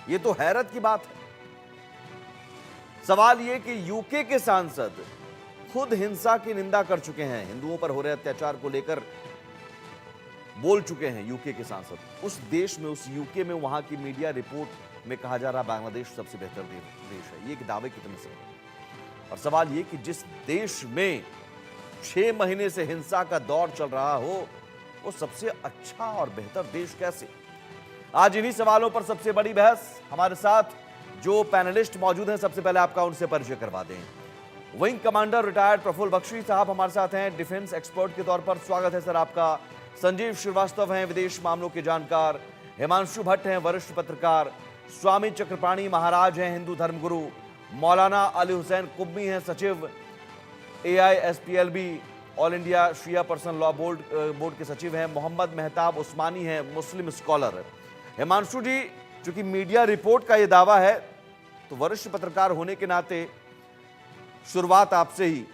ये तो हैरत की बात है। सवाल ये कि यूके के सांसद खुद हिंसा की निंदा कर चुके हैं, हिंदुओं पर हो रहे अत्याचार को लेकर बोल चुके हैं यूके के सांसद। उस देश में, उस यूके में, वहां की मीडिया रिपोर्ट में कहा जा रहा बांग्लादेश सबसे बेहतर देश है। ये एक दावे कितने से है? और सवाल ये कि जिस देश में 6 महीने से हिंसा का दौर चल रहा हो, वो सबसे अच्छा और बेहतर देश कैसे? आज इन्हीं सवालों पर सबसे बड़ी बहस। हमारे साथ जो पैनलिस्ट मौजूद हैं, सबसे पहले आपका उनसे परिचय करवा दें। Wing commander retired Praful Bakshi साहब हमारे साथ हैं, डिफेंस एक्सपर्ट के तौर पर। स्वागत है सर आपका। संजीव श्रीवास्तव हैं, विदेश मामलों के जानकार। हिमांशु भट्ट हैं, वरिष्ठ पत्रकार। स्वामी चक्रपाणी महाराज हैं, हिंदू धर्मगुरु। मौलाना अली हुसैन कुब्बी हैं, सचिव AISPLB ऑल इंडिया शिया पर्सनल लॉ बोर्ड के सचिव हैं। मोहम्मद मेहताब उस्मानी हैं, मुस्लिम स्कॉलर। हिमांशु जी, चूंकि मीडिया रिपोर्ट का यह दावा है, तो वरिष्ठ पत्रकार होने के नाते शुरुआत आपसे ही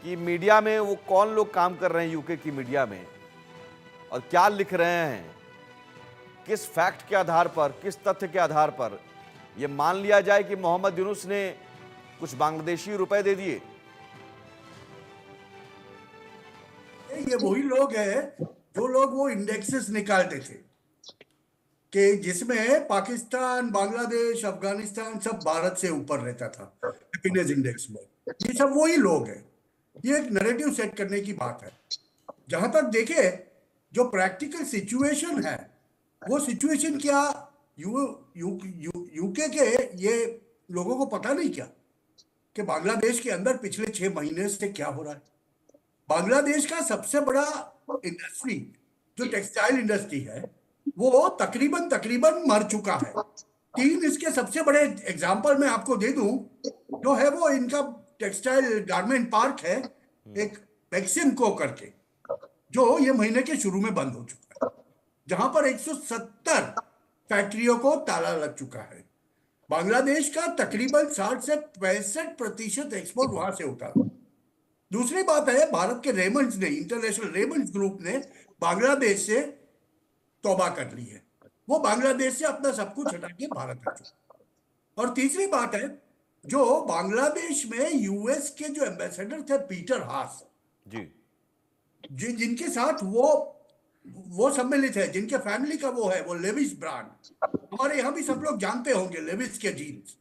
कि मीडिया में वो कौन लोग काम कर रहे हैं यूके की मीडिया में, और क्या लिख रहे हैं, किस फैक्ट के आधार पर, किस तथ्य के आधार पर यह मान लिया जाए कि मोहम्मद यूनुस ने कुछ बांग्लादेशी रुपए दे दिए? ये वही लोग हैं जो लोग वो इंडेक्सेस निकालते थे कि जिसमें पाकिस्तान, बांग्लादेश, अफगानिस्तान सब भारत से ऊपर रहता था हैप्पीनेस इंडेक्स में। ये सब वही लोग हैं। ये एक नैरेटिव सेट करने की बात है। जहां तक देखे, जो प्रैक्टिकल सिचुएशन है, वो सिचुएशन क्या यूके के ये लोगों को पता नहीं क्या कि बांग्लादेश के अंदर पिछले 6 महीने से क्या हो रहा है। बांग्लादेश का सबसे बड़ा इंडस्ट्री जो टेक्सटाइल इंडस्ट्री है, वो तकरीबन मर चुका है। 3 इसके सबसे बड़े एग्जाम्पल मैं आपको दे दूं, जो है वो इनका टेक्सटाइल गारमेंट पार्क है एक मैक्सिमको करके, जो ये महीने के शुरू में बंद हो चुका है, जहां पर 170 फैक्ट्रियों को ताला लग चुका है। बांग्लादेश का तकरीबन 60 से 65% एक्सपोर्ट वहां से होता है। दूसरी बात है, भारत के रेमंड्स ने, इंटरनेशनल रेमंड्स ग्रुप ने बांग्लादेश से तौबा कर ली है। वो बांग्लादेश से अपना सब कुछ हटा के भारत आ चुका। और तीसरी बात है, जो बांग्लादेश में यूएस के जो एम्बेसडर थे पीटर हास जी, जिनके साथ वो सम्मिलित है, जिनके फैमिली का वो है, वो लेविस ब्रांड, हमारे यहाँ भी सब लोग जानते होंगे लेविस के जीन्स,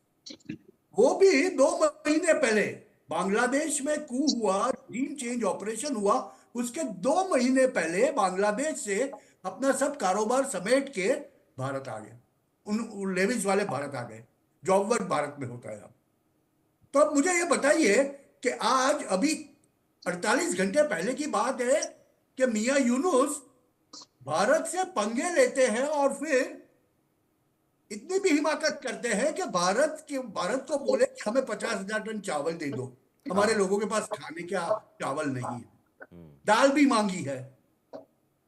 वो भी 2 महीने पहले बांग्लादेश में कू हुआ, जीन चेंज ऑपरेशन हुआ, उसके 2 महीने पहले बांग्लादेश से अपना सब कारोबार समेट के भारत आ गए। उन लेविस वाले भारत आ गए। जॉब वर्क भारत में होता है अब। तो अब मुझे ये बताइए कि आज अभी 48 घंटे पहले की बात है कि मियां यूनुस भारत से पंगे लेते हैं और फिर इतनी भी हिमाकत करते हैं कि भारत को बोले कि हमें 50,000 टन चावल दे दो, हमारे लोगों के पास खाने का चावल नहीं है। दाल भी मांगी है,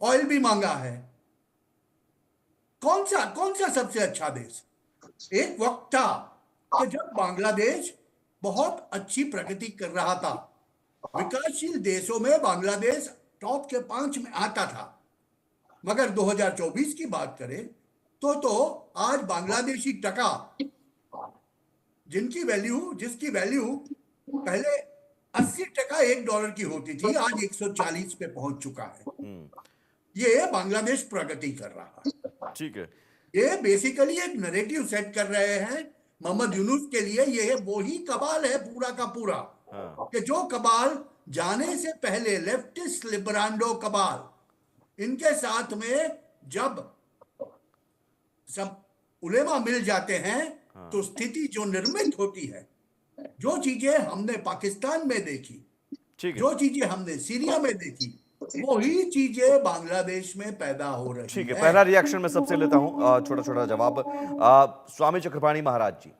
ऑयल भी मांगा है। कौन सा सबसे अच्छा देश? एक वक्त था कि जब बांग्लादेश बहुत अच्छी प्रगति कर रहा था, विकासशील देशों में बांग्लादेश टॉप के 5 में आता था। मगर 2024 की बात करें तो आज बांग्लादेशी टका, जिसकी वैल्यू पहले 80 टका $1 की होती थी, आज 140 पे पहुंच चुका है। ये बांग्लादेश प्रगति कर रहा है। ठीक है। ये बेसिकली एक नैरेटिव सेट कर रहे हैं मोहम्मद यूनुस के लिए। ये वही कबाल है पूरा का पूरा, कि जो कबाल जाने से पहले लेफ्टिस्ट लिबरांडो कबाल, इनके साथ में जब सब उलेमा मिल जाते हैं तो स्थिति जो निर्मित होती है, जो चीजें हमने पाकिस्तान में देखी, जो चीजें हमने सीरिया में देखी, वही चीजें बांग्लादेश में पैदा हो रही है। ठीक है, पहला रिएक्शन मैं सबसे लेता हूं, छोटा छोटा जवाब। स्वामी चक्रपाणी महाराज जी,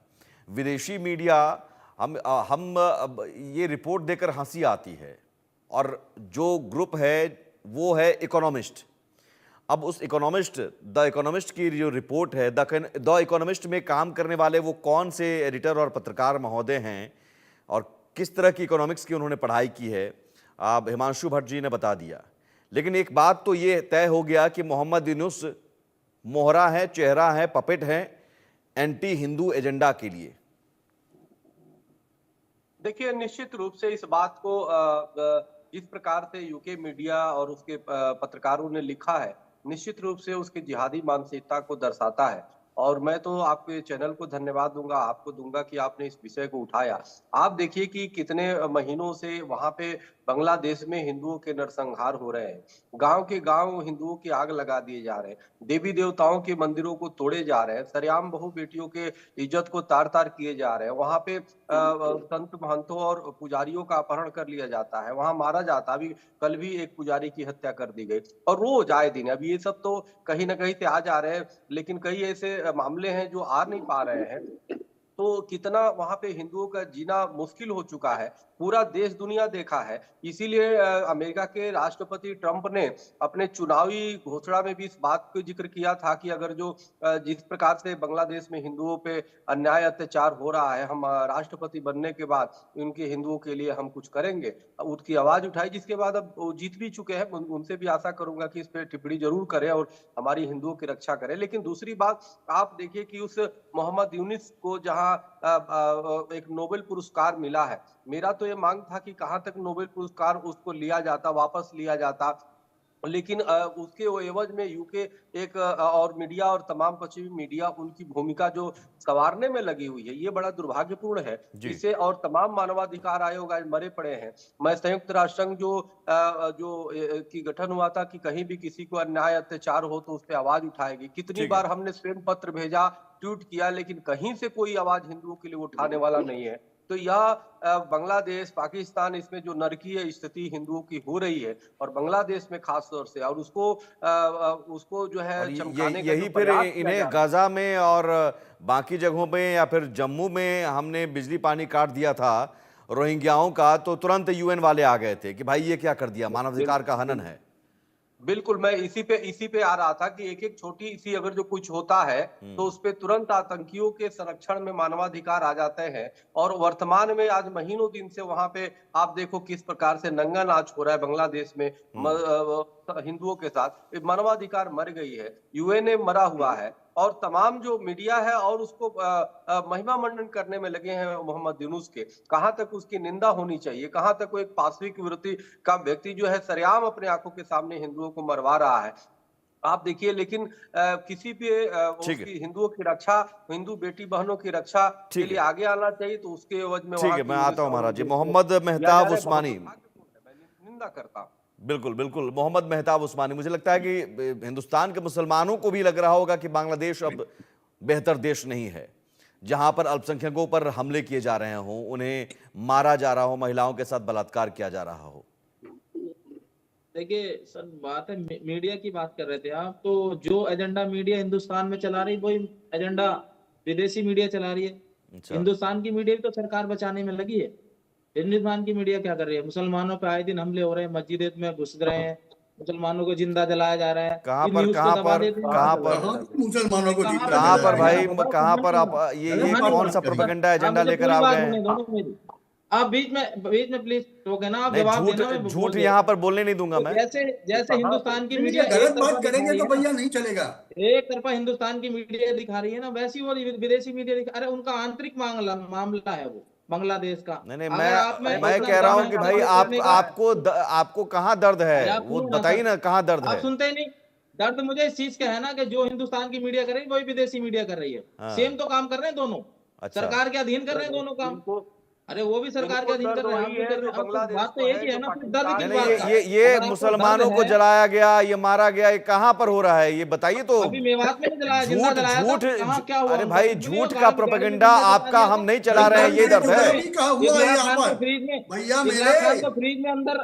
विदेशी मीडिया, हम ये रिपोर्ट देकर हंसी आती है, और जो ग्रुप है वो है इकोनॉमिस्ट। अब उस द इकोनॉमिस्ट की जो रिपोर्ट है, द इकोनॉमिस्ट में काम करने वाले वो कौन से एडिटर और पत्रकार महोदय हैं और किस तरह की इकोनॉमिक्स की उन्होंने पढ़ाई की है, आप हिमांशु भट्ट जी ने बता दिया। लेकिन एक बात तो ये तय हो गया कि मोहम्मद यूनुस मोहरा है, चेहरा है, पपेट है एंटी हिंदू एजेंडा के लिए? देखिए, निश्चित रूप से इस बात को जिस प्रकार से यूके मीडिया और उसके पत्रकारों ने लिखा है, निश्चित रूप से उसकी जिहादी मानसिकता को दर्शाता है। और मैं तो आपके चैनल को धन्यवाद दूंगा, आपको दूंगा कि आपने इस विषय को उठाया। आप देखिए कि कितने महीनों से वहां पे बांग्लादेश में हिंदुओं के नरसंहार हो रहे हैं। गांव के गांव हिंदुओं की आग लगा दिए जा रहे हैं, देवी देवताओं के मंदिरों को तोड़े जा रहे हैं, सरेआम बहु बेटियों के इज्जत को तार तार किए जा रहे हैं। वहां पे संत महंतों और पुजारियों का अपहरण कर लिया जाता है, वहां मारा जाता है। अभी कल भी एक पुजारी की हत्या कर दी गई, और रोज आए दिन। अब ये सब तो कहीं ना कहीं से आ जा रहे हैं, लेकिन कई ऐसे मामले हैं जो आ नहीं पा रहे हैं। तो कितना वहां पे हिंदुओं का जीना मुश्किल हो चुका है, पूरा देश दुनिया देखा है। इसीलिए अमेरिका के राष्ट्रपति ट्रंप ने अपने चुनावी घोषणा में भी इस बात को जिक्र किया था कि अगर जो जिस प्रकार से बांग्लादेश में हिंदुओं पे अन्याय अत्याचार हो रहा है, हम राष्ट्रपति बनने के बाद उनके हिंदुओं के लिए हम कुछ करेंगे। उसकी आवाज उठाई, जिसके बाद अब वो जीत भी चुके हैं। उनसे भी आशा करूंगा कि इस पे टिप्पणी जरूर करें और हमारी हिंदुओं की रक्षा करें। लेकिन दूसरी बात, आप देखिए कि उस मोहम्मद यूनिस को जहां एक नोबेल पुरस्कार मिला है, मेरा तो ये मांग था कि कहां तक नोबेल पुरस्कार उसको लिया जाता, वापस लिया जाता। लेकिन उसके एवज में यूके एक और मीडिया और तमाम पश्चिमी मीडिया उनकी भूमिका जो संवारने में लगी हुई है, ये बड़ा दुर्भाग्यपूर्ण है। जी। इसे और तमाम मानवाधिकार आयोग आज मरे पड़े हैं। मैं संयुक्त राष्ट्र संघ की गठन हुआ था कि कहीं भी किसी को अन्याय अत्याचार हो तो उस पर आवाज उठाएगी। कितनी ठीक बार है। हमने स्वयं पत्र भेजा, ट्वीट किया, लेकिन कहीं से कोई आवाज हिंदुओं के लिए उठाने वाला नहीं है। तो यह बांग्लादेश, पाकिस्तान, इसमें जो नारकीय स्थिति हिंदुओं की हो रही है, और बांग्लादेश में खास तौर से, और उसको जो है और चमकाने का यही जो फिर प्रयास किया जा इन्हें रहा है। गाजा में और बाकी जगहों पे या फिर जम्मू में हमने बिजली पानी काट दिया था रोहिंग्याओं का, तो तुरंत यूएन वाले आ गए थे कि भाई ये क्या कर दिया, मानवाधिकार का हनन है। बिल्कुल, मैं इसी पे आ रहा था कि एक एक छोटी सी अगर जो कुछ होता है तो उस पे तुरंत आतंकियों के संरक्षण में मानवाधिकार आ जाते हैं। और वर्तमान में आज महीनों दिन से वहां पे आप देखो किस प्रकार से नंगा नाच हो रहा है बांग्लादेश में हिंदुओं के साथ। मानवाधिकार मर गई है, यूएनए मरा हुआ है, और तमाम जो मीडिया है और उसको महिमा मंडन करने में लगे हैं मोहम्मद यूनुस के। कहां तक उसकी निंदा होनी चाहिए, कहां तक वो एक पाशविक वृत्ति का व्यक्ति जो है सरेआम अपने आंखों के सामने हिंदुओं को मरवा रहा है। आप देखिए, लेकिन किसी पे ठीक है। उसकी हिंदुओं की रक्षा, हिंदू बेटी बहनों की रक्षा के ठीक लिए है। आगे आना चाहिए। तो उसके एवज में ठीक वहां है, की मैं यूनिस आता हूं और महाराज जी। जो मोहम्मद किया जा मेहताब रहा है बहुत उस्मानी। दुर्भाग्यपूर्ण है, मैं निंदा करता हूं। बिल्कुल बिल्कुल, मोहम्मद मेहताब उस्मानी, मुझे लगता है कि हिंदुस्तान के मुसलमानों को भी लग रहा होगा कि बांग्लादेश अब बेहतर देश नहीं है, जहां पर अल्पसंख्यकों पर हमले किए जा रहे हों, उन्हें मारा जा रहा हो, महिलाओं के साथ बलात्कार किया जा रहा हो। देखिए सर, बात है मीडिया की बात कर रहे थे आप, तो जो एजेंडा मीडिया हिंदुस्तान में चला रही, वही एजेंडा विदेशी मीडिया चला रही है। अच्छा। हिंदुस्तान की मीडिया भी तो सरकार बचाने में लगी है। हिंदुस्तान की मीडिया क्या कर रही है? मुसलमानों पे आए दिन हमले हो रहे हैं, मस्जिद में घुस रहे हैं, मुसलमानों को जिंदा जलाया जा रहा है। कहां ये पर न्यूज को कहां दबा पर देते हैं। कहां पर कहाँ मुसलमानों को कहाँ जिंदा पर कहां जलाया पर गया? भाई, बताओ, कहां कहाँ पर नहीं आप हुआ? ये गलत बात कौन मत सा करिए। प्रोपेगेंडा आप एजेंडा मुझे लेकर पूरी आ बात गए सुने, हैं? दोनों मेरी। आप बीच में प्लीज टोके ना, आप नहीं, जवाब झूठ देना, मैं झूठ बोल दे यहां रहा पर हूँ। बोलने नहीं दूंगा तो मैं। जैसे जैसे हिंदुस्तान की नहीं, मीडिया ये एक गलत तरफा बात दिखा करेंगे रही तो है ना, भैया नहीं चलेगा। एक तरफा हिंदुस्तान की मीडिया दिखा रही है ना, वैसी वो विदेशी मीडिया दिखा, अरे उनका आंतरिक मामला है वो बांग्लादेश का। नहीं नहीं, अगर आप में मैं इतना कह रहा दम हूं है कि भाई बात आप करने का, आपको कहां दर्द अरे है, आप वो सुनिए ना बताइए सर, ना कहां दर्द आप है। सुनते ही नहीं। दर्द मुझे इस चीज का है ना कि जो हिंदुस्तान की मीडिया कर रही है वही विदेशी मीडिया कर रही है। हाँ। सेम तो काम कर रहे हैं दोनों, अच्छा। सरकार के अधीन कर रहे हैं दोनों काम। इनको अरे वो भी सरकार के इनको अधीन कर दर्द रहे हैं, आप वही भी है कर रहे जो हैं। अब तो बांग्लादेश बात तो को एक है, ही है जो ना, फिर दर्द पाकिस्तान नहीं किस नहीं, बात का? ये अगर आपको मुसलमानों दर्द को है, जलाया गया, ये मारा गया, ये कहां पर हो रहा है, ये बताइए तो। अभी मेवात में नहीं जलाया, जिंदा झूठ जलाया था, झूठ कहाँ क्या हुआ अरे उनका भाई, तो सुनिए, वो झूठ का गाड़ी गाड़ी में प्रोपेगेंडा जिंदा जला आपका दिया हम था। नहीं चला एक रहे हैं, लाख ये खान को दर्द घर है। में, नहीं कहा हुआ है इगला यहाँ खान को पर फ्रीज में, भैया इगला मेरे। खान को फ्रीज में अंदर,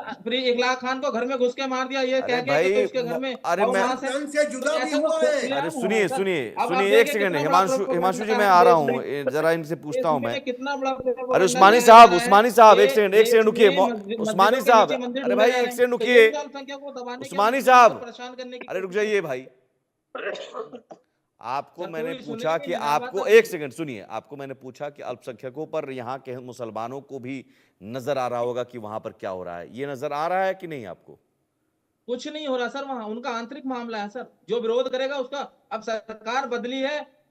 इगला खान को घर में घुस के मार दिया, ये अरे कह के कि भाई, उसके घर में, अरे और मैं वहां से जंग से तो जुदा भी ऐसा तो हुआ है। अरे खुलेआम हो रहा है सुनिए सर। सुनिए अब आप सुनिए, एक देखिए सेकंड, कितना बड़ा हिमांशु जी प्रोपेगेंडा मैं है आ रहा देश हूँ, में, जरा इनसे पूछता हूँ मैं। देश में कितना बड़ा अरे प्रोपेगेंडा उस्मानी लिया जा रहा है साहब, एक कि सेकंड देश रुकिए। में उस्मानी मस्जिदों के साहब, नीचे मंदिर अरे ढूंढे भाई जा एक रहे हैं, सेकंड तो रुकिए। ये भी अल्पसंख्यकों को दबाने की उस्मानी मुसलमानों को साहब, परेशान करने की अरे रुक कोशिश है। जाइए भाई। आपको सर मैंने पूरी पूछा सुनेंगे कि नहीं ना बात आपको, आपकी। एक सेकंड सुनिए, आपको मैंने पूछा कि अल्पसंख्यकों पर, यहाँ के मुसलमानों को भी नजर आ रहा होगा कि वहां पर क्या हो रहा है, ये नजर आ रहा है कि नहीं आपको? कुछ नहीं हो रहा सर, वहां उनका आंतरिक मामला है सर, जो विरोध करेगा उसका। अब सरकार बदली है,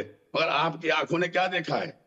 मगर आपकी आंखों ने क्या देखा है?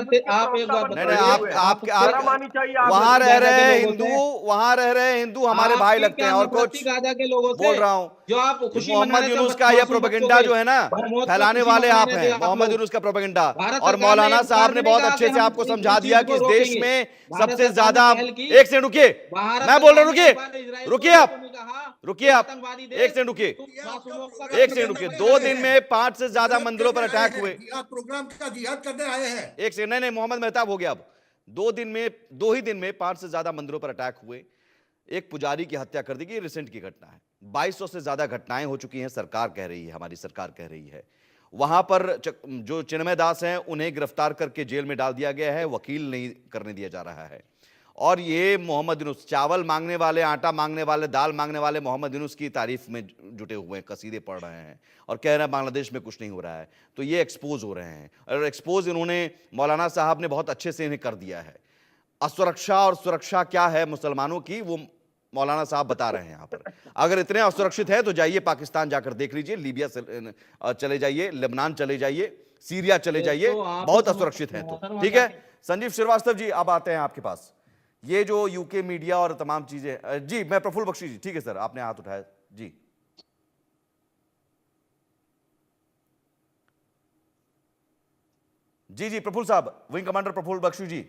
लगते, आप एक बात नहीं बताइए, नहीं, आप शर्म आनी चाहिए आपको। वहां रह गाजा रहे के हैं लोगों हिंदू, से वहां रह रहे हैं हिंदू हमारे भाई आपकी लगते क्या हैं और नफरत कुछ थी गाजा के लोगों से? बोल रहा हूं। जो आप खुशी मोहम्मद मनाने यूनुस का यह प्रोपेगेंडा जो है ना फैलाने वाले आप हैं, मोहम्मद यूनुस का प्रोपेगेंडा। और मौलाना साहब ने बहुत अच्छे से आपको समझा दिया कि इस देश में सबसे ज्यादा, एक सेकंड रुकिए, मैं बोल रहा हूं, रुकिए रुकिए आप, रुकिए आप, एक सेकंड रुकिए, एक सेकंड रुकिए। 2 दिन में 5 से ज्यादा मंदिरों पर अटैक हुए। प्रोग्राम का जिहाद करने आए हैं। एक सेकंड, नहीं मोहम्मद मेहताब हो गया। अब 2 ही दिन में 5 से ज्यादा मंदिरों पर अटैक हुए, एक पुजारी की हत्या कर दी गई। रिसेंट की घटना है। 2200 से ज्यादा घटनाएं हो चुकी हैं, सरकार कह रही है, हमारी सरकार कह रही है। वहां पर जो चिन्मय दास हैं उन्हें गिरफ्तार करके जेल में डाल दिया गया है, वकील नहीं करने दिया जा रहा है। और ये मोहम्मद यूनुस, चावल मांगने वाले, आटा मांगने वाले, दाल मांगने वाले मोहम्मद यूनुस की तारीफ में जुटे हुए हैं, कसीदे पढ़ रहे हैं और कह रहे हैं बांग्लादेश में कुछ नहीं हो रहा है। तो ये एक्सपोज हो रहे हैं, और एक्सपोज इन्होंने, मौलाना साहब ने बहुत अच्छे से इन्हें कर दिया है। असुरक्षा और सुरक्षा क्या है मुसलमानों की, वो मौलाना साहब बता रहे हैं यहाँ पर। अगर इतने असुरक्षित है तो जाइए पाकिस्तान जाकर देख लीजिए, लीबिया चले जाइए, लेबनान चले जाइए, सीरिया चले जाइए, बहुत असुरक्षित है। तो ठीक है संजीव श्रीवास्तव जी, अब आते हैं आपके पास। ये जो यूके मीडिया और तमाम चीजें, जी मैं प्रफुल्ल बख्शी जी, ठीक है सर, आपने हाथ उठाया जी। जी जी प्रफुल्ल साहब, विंग कमांडर प्रफुल्ल बख्शी जी।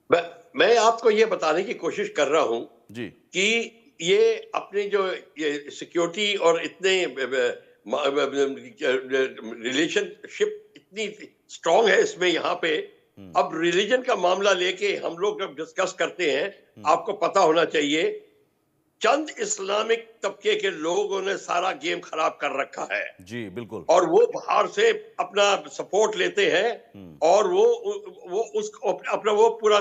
मैं आपको ये बताने की कोशिश कर रहा हूं जी कि ये अपने जो ये सिक्योरिटी और इतने रिलेशनशिप इतनी स्ट्रांग है इसमें, यहाँ पे अब रिलीजन का मामला लेके हम लोग जब डिस्कस करते हैं, आपको पता होना चाहिए चंद इस्लामिक तबके के लोगों ने सारा गेम खराब कर रखा है। जी बिल्कुल। और वो बाहर से अपना सपोर्ट लेते हैं और वो उस अपना वो पूरा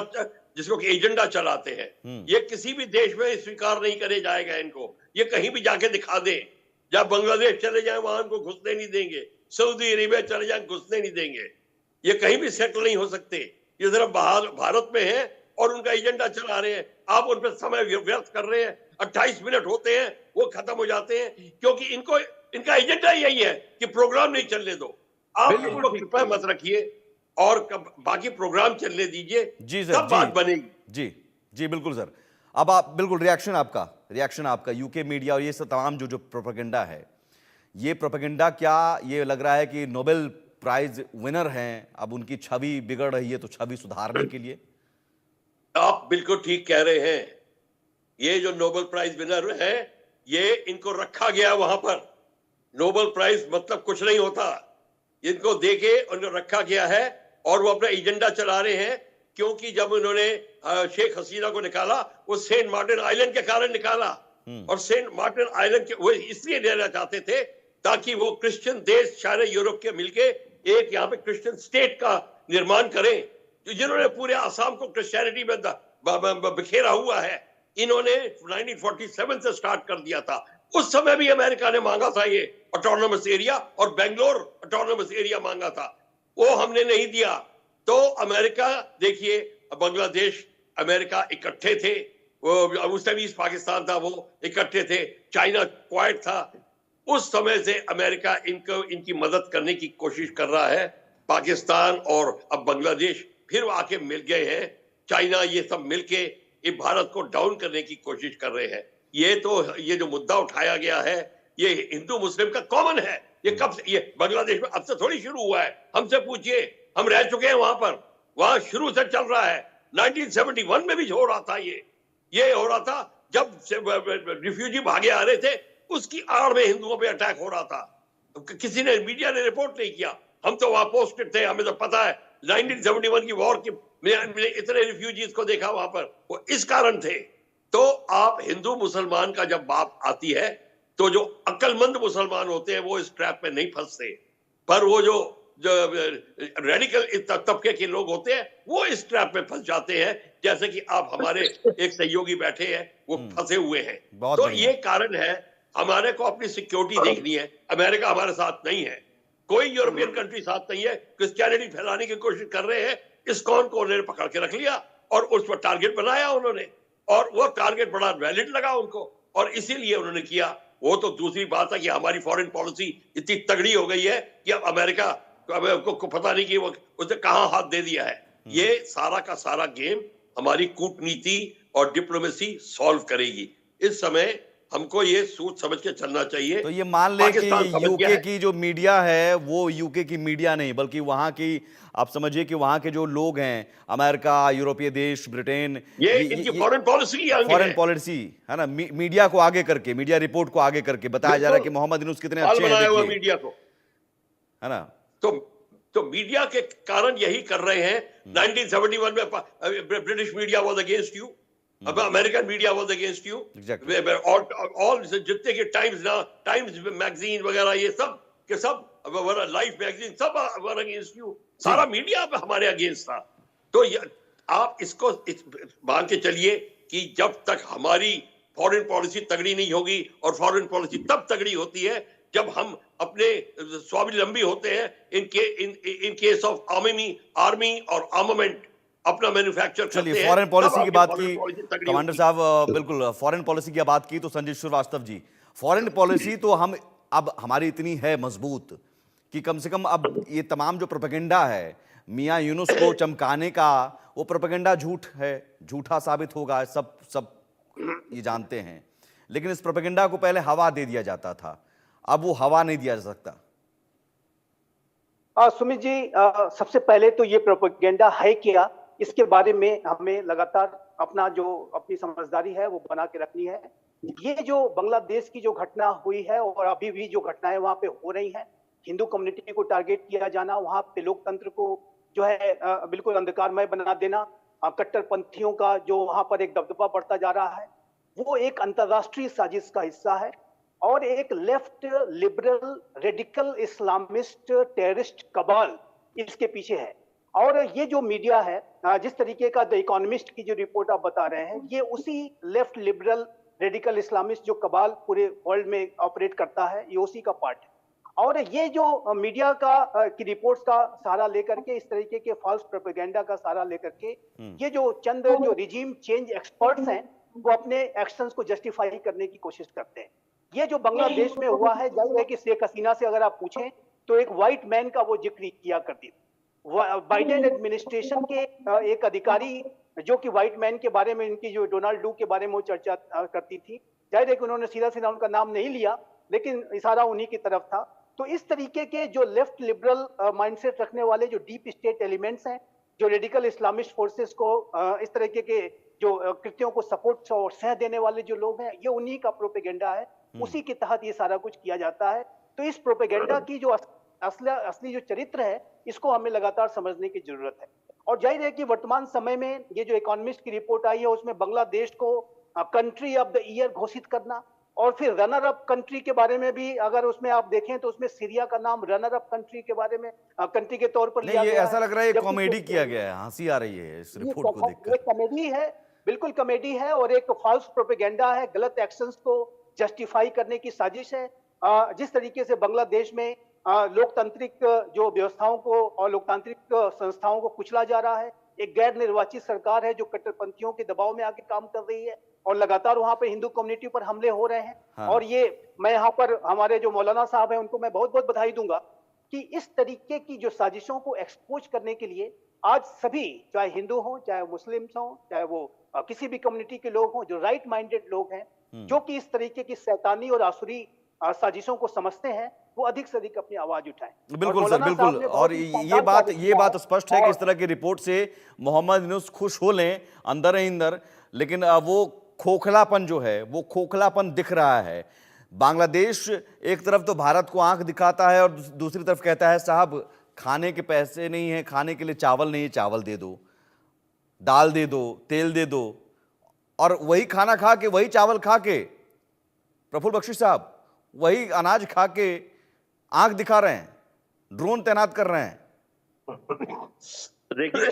जिसको एजेंडा चलाते हैं। ये किसी भी देश में स्वीकार नहीं करे जाएगा इनको। ये कहीं भी जाके दिखा दें, जब बांग्लादेश चले जाए वहां उनको घुसने नहीं देंगे, सऊदी अरेबिया चले जाए घुसने नहीं देंगे। ये कहीं भी सेटल नहीं हो सकते। ये सिर्फ भारत में है और उनका एजेंडा चला रहे हैं। आप उन पर समय व्यर्थ कर रहे हैं। 28 मिनट होते हैं वो खत्म हो जाते हैं, क्योंकि इनका एजेंडा यही है कि प्रोग्राम नहीं चलने दो। आप इनको कृपया मत रखिए और बाकी प्रोग्राम चलने दीजिए, जी सर, तब बात बनेगी। जी जी बिल्कुल सर। अब आप बिल्कुल रिएक्शन आपका यूके मीडिया और ये सब तमाम जो प्रोपेगेंडा है, ये प्रोपेगेंडा क्या ये लग रहा है कि नोबेल प्राइज विनर हैं, अब उनकी छवि बिगड़ रही है, तो छवि सुधारने के लिए? आप बिल्कुल ठीक कह रहे हैं। ये जो नोबेल प्राइज विनर है, ये इनको रखा गया वहां पर। नोबेल प्राइज मतलब कुछ नहीं होता, इनको देके उन्हें रखा गया है और वो अपना एजेंडा चला रहे हैं। क्योंकि जब उन्होंने शेख हसीना को निकाला, वो सेंट मार्टिन आइलैंड के कारण निकाला, और सेंट मार्टिन आइलैंड के वो इसलिए लेना चाहते थे ताकि वो क्रिश्चियन देश सारे यूरोप के मिलके एक यहाँ पे क्रिश्चियन स्टेट का निर्माण करें, जिन्होंने पूरे आसाम को क्रिश्चियनिटी में बिखेरा हुआ है। इन्होंने 1947 से स्टार्ट कर दिया था। उस समय भी अमेरिका ने मांगा था ये ऑटोनोमस एरिया, और बेंगलोर ऑटोनोमस एरिया मांगा था, वो हमने नहीं दिया। तो अमेरिका देखिए, बांग्लादेश अमेरिका इकट्ठे थे, वो उस समय ईस्ट पाकिस्तान था, वो इकट्ठे थे, चाइना क्वाइट था। उस समय से अमेरिका इनकी मदद करने की कोशिश कर रहा है। पाकिस्तान और अब बांग्लादेश फिर आके मिल गए हैं, चाइना, ये सब मिलके ये भारत को डाउन करने की कोशिश कर रहे हैं। ये जो मुद्दा उठाया गया है, ये हिंदू मुस्लिम का कॉमन है। ये कब से, ये बांग्लादेश में अब से थोड़ी शुरू हुआ है। हमसे पूछिए, हम रह चुके हैं वहां पर, वहां शुरू से चल रहा है। 1971 में भी हो रहा था, ये हो रहा था जब रिफ्यूजी भागे आ रहे थे, उसकी आड़ में हिंदुओं पे अटैक हो रहा था। किसी ने, मीडिया ने रिपोर्ट नहीं किया, हम तो वहां पोस्टेड थे, हमें तो पता है 1971 की वॉर की, इतने रिफ्यूजीज को देखा वहां पर, वो इस कारण थे। तो आप हिंदू मुसलमान का जब बात आती है, तो जो अक्लमंद मुसलमान होते हैं वो इस ट्रैप में नहीं फंसते, पर वो जो रेडिकल तबके के लोग होते हैं वो इस ट्रैप में फंस जाते हैं। जैसे कि आप हमारे एक सहयोगी बैठे हैं, वो फंसे हुए हैं। तो ये कारण है, हमारे को अपनी सिक्योरिटी देखनी है। अमेरिका हमारे साथ नहीं है, कोई यूरोपियन कंट्री साथ नहीं है। क्रिश्चियनिटी फैलाने की कोशिश कर रहे हैं, इस्कॉन को उन्होंने पकड़ के रख लिया और उस पर टारगेट बनाया उन्होंने, और वो टारगेट बड़ा वैलिड लगा उनको, और इसीलिए उन्होंने किया। वो तो दूसरी बात है कि हमारी फॉरेन पॉलिसी इतनी तगड़ी हो गई है कि अब अमेरिका को पता नहीं कि वो उसने कहां हाथ दे दिया है। ये सारा का सारा गेम हमारी कूटनीति और डिप्लोमेसी सॉल्व करेगी। इस समय हमको ये सोच समझ के चलना चाहिए। तो ये मान ले कि पाकिस्तान समझ गया यूके है। की जो मीडिया है वो यूके की मीडिया नहीं, बल्कि वहां की, आप समझिए कि वहां के जो लोग हैं, अमेरिका, यूरोपीय देश, ब्रिटेन, ये इनकी फॉरेन पॉलिसी की अंग फॉरेन है। पॉलिसी है ना, मीडिया को आगे करके, मीडिया रिपोर्ट को आगे करके बताया जा रहा है कि मोहम्मद यूनुस कितने हाल अच्छे हैं, बनाया हुआ देखिए, मीडिया को। है ना। तो मीडिया के कारण यही कर रहे हैं। 1971 में British media was against you, अब American media was against you, Exactly. और जितने के टाइम्स मैगजीन वगैरह ये सब के सब, लाइफ मैगजीन सब वर अगेंस्ट यू, सारा मीडिया हमारे अगेंस्ट था। तो आप इसको मान के चलिए कि जब तक हमारी फॉरेन पॉलिसी तगड़ी नहीं होगी, और फॉरेन पॉलिसी तब तगड़ी होती है जब हम अपने स्वावलंबी होते हैं इन केस ऑफ आर्मी और आर्मामेंट अपना मैन्युफैक्चर करते हैं। चलिए, फॉरेन पॉलिसी की बात की कमांडर होगी। साहब, बिल्कुल फॉरेन पॉलिसी की बात की तो संजय श्रीवास्तव जी, फॉरेन पॉलिसी तो हम अब हमारी इतनी है मजबूत कि कम से कम अब ये तमाम जो प्रोपेगेंडा है मियां यूनुस को चमकाने का, वो प्रोपेगेंडा झूठ है, झूठा साबित होगा, सब ये जानते हैं। लेकिन इस प्रोपेगेंडा को पहले हवा दे दिया जाता था, अब वो हवा नहीं दिया जा सकता। सुमित जी, सबसे पहले तो ये प्रोपेगेंडा है क्या, इसके बारे में हमें लगातार अपनी समझदारी है वो बना के रखनी है। ये जो बांग्लादेश की जो घटना हुई है और अभी भी जो घटनाएं वहां पे हो रही हैं, हिंदू कम्युनिटी को टारगेट किया जाना, वहां पे लोकतंत्र को जो है बिल्कुल अंधकारमय बना देना, कट्टरपंथियों का जो वहां पर एक दबदबा बढ़ता जा रहा है, वो एक अंतरराष्ट्रीय साजिश का हिस्सा है और एक left liberal radical Islamist terrorist cabal इसके पीछे है। और ये जो मीडिया है, जिस तरीके का द इकोनॉमिस्ट की जो रिपोर्ट आप बता रहे हैं, ये उसी लेफ्ट लिबरल रेडिकल इस्लामिस्ट जो कबाल पूरे वर्ल्ड में ऑपरेट करता है, ये उसी का पार्ट है। और ये जो मीडिया की रिपोर्ट्स का सहारा लेकर के, इस तरीके के फॉल्स प्रोपेगेंडा का सहारा लेकर के, ये जो चंद जो रिजीम चेंज एक्सपर्ट्स हैं, वो अपने एक्शंस को जस्टिफाई करने की कोशिश करते हैं। ये जो बांग्लादेश में हुआ है, जाहिर है कि शेख हसीना से अगर आप पूछें तो एक व्हाइट मैन का वो जिक्र किया करती थी। बाइडेन एडमिनिस्ट्रेशन के एक अधिकारी जो कि व्हाइट मैन के बारे में, इनकी जो डोनाल्ड डू के बारे में वो चर्चा करती थी, जाहिर है कि उन्होंने सीधा सीधा उनका नाम नहीं लिया, लेकिन इशारा उन्हीं की तरफ था। तो इस तरीके के जो लेफ्ट लिबरल माइंडसेट रखने वाले जो डीप स्टेट एलिमेंट्स हैं, जो रेडिकल इस्लामिस्ट फोर्सेस को इस तरीके के जो कृत्यों को सपोर्ट और सह देने वाले जो लोग हैं, ये उन्हीं का प्रोपेगेंडा है, उसी के तहत ये सारा कुछ किया जाता है। तो इस प्रोपेगेंडा की जो असली जो चरित्र है, इसको हमें लगातार समझने की जरूरत है। और जाहिर है कि वर्तमान समय में ये जो इकोनॉमिस्ट की रिपोर्ट आई है, उसमें बांग्लादेश को कंट्री ऑफ द ईयर घोषित करना, और फिर रनर अप कंट्री के बारे में भी अगर उसमें आप देखें तो उसमें सीरिया का नाम रनर अप कंट्री के बारे में कंट्री के तौर पर लिया गया है। ऐसा लग रहा है कॉमेडी किया गया है, हंसी आ रही है इस रिपोर्ट को देखकर। कॉमेडी है, बिल्कुल कॉमेडी है, और एक फॉल्स प्रोपेगेंडा है, गलत एक्शंस को जस्टिफाई करने की साजिश है। जिस तरीके से बांग्लादेश में लोकतांत्रिक जो व्यवस्थाओं को और लोकतांत्रिक संस्थाओं को कुचला जा रहा है, एक गैर निर्वाचित सरकार है जो कट्टरपंथियों के दबाव में आके काम कर रही है, और लगातार वहां पे हिंदू कम्युनिटी पर हमले हो रहे हैं। हाँ। और ये मैं यहाँ पर हमारे जो मौलाना साहब हैं उनको मैं बहुत बहुत बधाई दूंगा कि इस तरीके की जो साजिशों को एक्सपोज करने के लिए आज सभी, चाहे हिंदू हो, चाहे मुस्लिम हो, चाहे वो किसी भी कम्युनिटी के लोग हों, जो राइट माइंडेड लोग हैं, जो कि इस तरीके की शैतानी और आसुरी साजिशों को समझते हैं, वो अधिक से अधिक अपनी आवाज उठाएं। बिल्कुल सर, बिल्कुल। और ये बात स्पष्ट है कि इस तरह की रिपोर्ट से मोहम्मद यूनुस खुश हो लें अंदर ही अंदर, लेकिन वो खोखलापन जो है, वो खोखलापन दिख रहा है। बांग्लादेश एक तरफ तो भारत को आंख दिखाता है और दूसरी तरफ कहता है साहब खाने के पैसे नहीं है, खाने के लिए चावल नहीं है, चावल दे दो, दाल दे दो, तेल दे दो। और वही खाना खा के, वही चावल खा के प्रफुल्ल बख्शी साहब वही अनाज खा के आंख दिखा रहे हैं, ड्रोन तैनात कर रहे हैं। देखिए,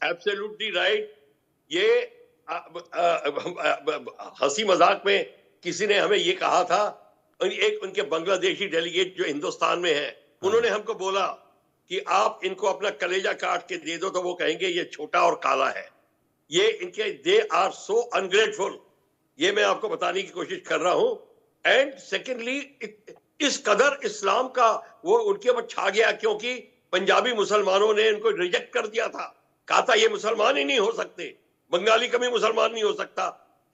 एब्सोल्युटली राइट। ये हंसी मजाक में किसी ने हमें ये कहा था, एक उनके बांग्लादेशी डेलीगेट जो हिंदुस्तान में है, उन्होंने हमको बोला कि आप इनको अपना कलेजा काट के दे दो तो वो कहेंगे ये छोटा और काला है। ये इनके दे आर सो अनग्रेटफुल, ये मैं आपको बताने की कोशिश कर रहा हूं। एंड सेकेंडली, इस कदर इस्लाम का वो उनके ऊपर छा गया क्योंकि पंजाबी मुसलमानों ने इनको रिजेक्ट कर दिया था, कहा था ये मुसलमान ही नहीं हो सकते, बंगाली कभी मुसलमान नहीं हो सकता।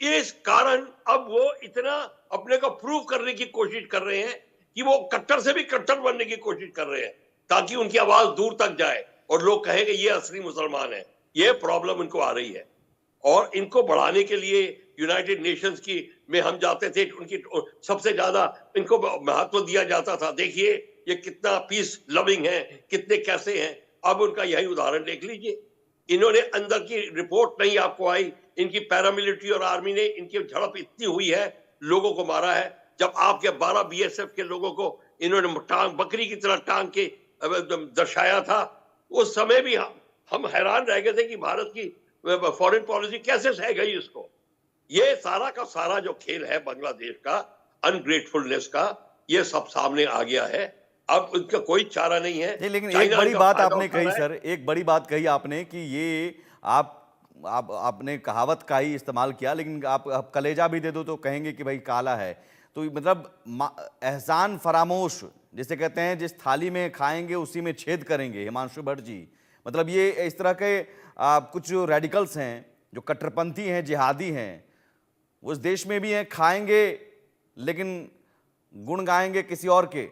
इस कारण अब वो इतना अपने को प्रूव करने की कोशिश कर रहे हैं कि वो कट्टर से भी कट्टर बनने की कोशिश कर रहे हैं, ताकि उनकी आवाज दूर तक जाए और लोग कहें कि ये असली मुसलमान है। ये प्रॉब्लम इनको आ रही है और इनको बढ़ाने के लिए यूनाइटेड नेशंस की में हम जाते थे, उनकी सबसे ज्यादा इनको महत्व दिया जाता था। देखिए ये कितना पीस लविंग है, कितने कैसे हैं। अब उनका यही उदाहरण देख लीजिए। इन्होंने अंदर की रिपोर्ट नहीं आपको आई, इनकी पैरामिलिट्री और आर्मी ने इनकी झड़प इतनी हुई है, लोगों को मारा है। जब आपके 12 बीएसएफ के लोगों को इन्होंने टांग बकरी की तरह टांग के दर्शाया था, उस समय भी हम हैरान रह गए थे कि भारत की फॉरेन पॉलिसी कैसे सह गई इसको। ये सारा का सारा जो खेल है बांग्लादेश का, अनग्रेटफुलनेस का, ये सब सामने आ गया है। अब उनका कोई चारा नहीं है। नहीं, लेकिन एक बड़ी बात आपने कही सर, एक बड़ी बात कही आपने कि ये आपने कहावत का ही इस्तेमाल किया, लेकिन आप कलेजा भी दे दो तो कहेंगे कि भाई काला है। तो मतलब एहसान फरामोश जिसे कहते हैं, जिस थाली में खाएंगे उसी में छेद करेंगे, हिमांशु भट्ट जी। मतलब ये इस तरह के कुछ जो रेडिकल्स हैं, जो कट्टरपंथी हैं, जिहादी हैं, वो इस देश में भी हैं, खाएंगे लेकिन गुण गाएंगे किसी और के।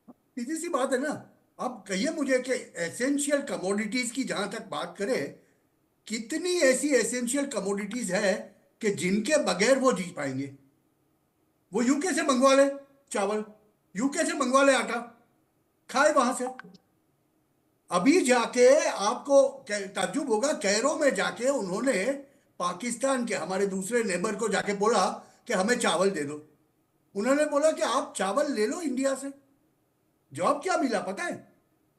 सीधी सी बात है ना। आप कहिए मुझे कि एसेंशियल कमोडिटीज की जहां तक बात करें, कितनी ऐसी एसेंशियल कमोडिटीज है कि जिनके बगैर वो जी पाएंगे। वो यूके से मंगवा ले चावल, यूके से मंगवा ले आटा, खाए वहां से। अभी जाके आपको ताज्जुब होगा, कैरो में जाके उन्होंने पाकिस्तान के हमारे दूसरे नेबर को जाके बोला कि हमें चावल दे दो। उन्होंने बोला कि आप चावल ले लो इंडिया से। जवाब क्या मिला पता है?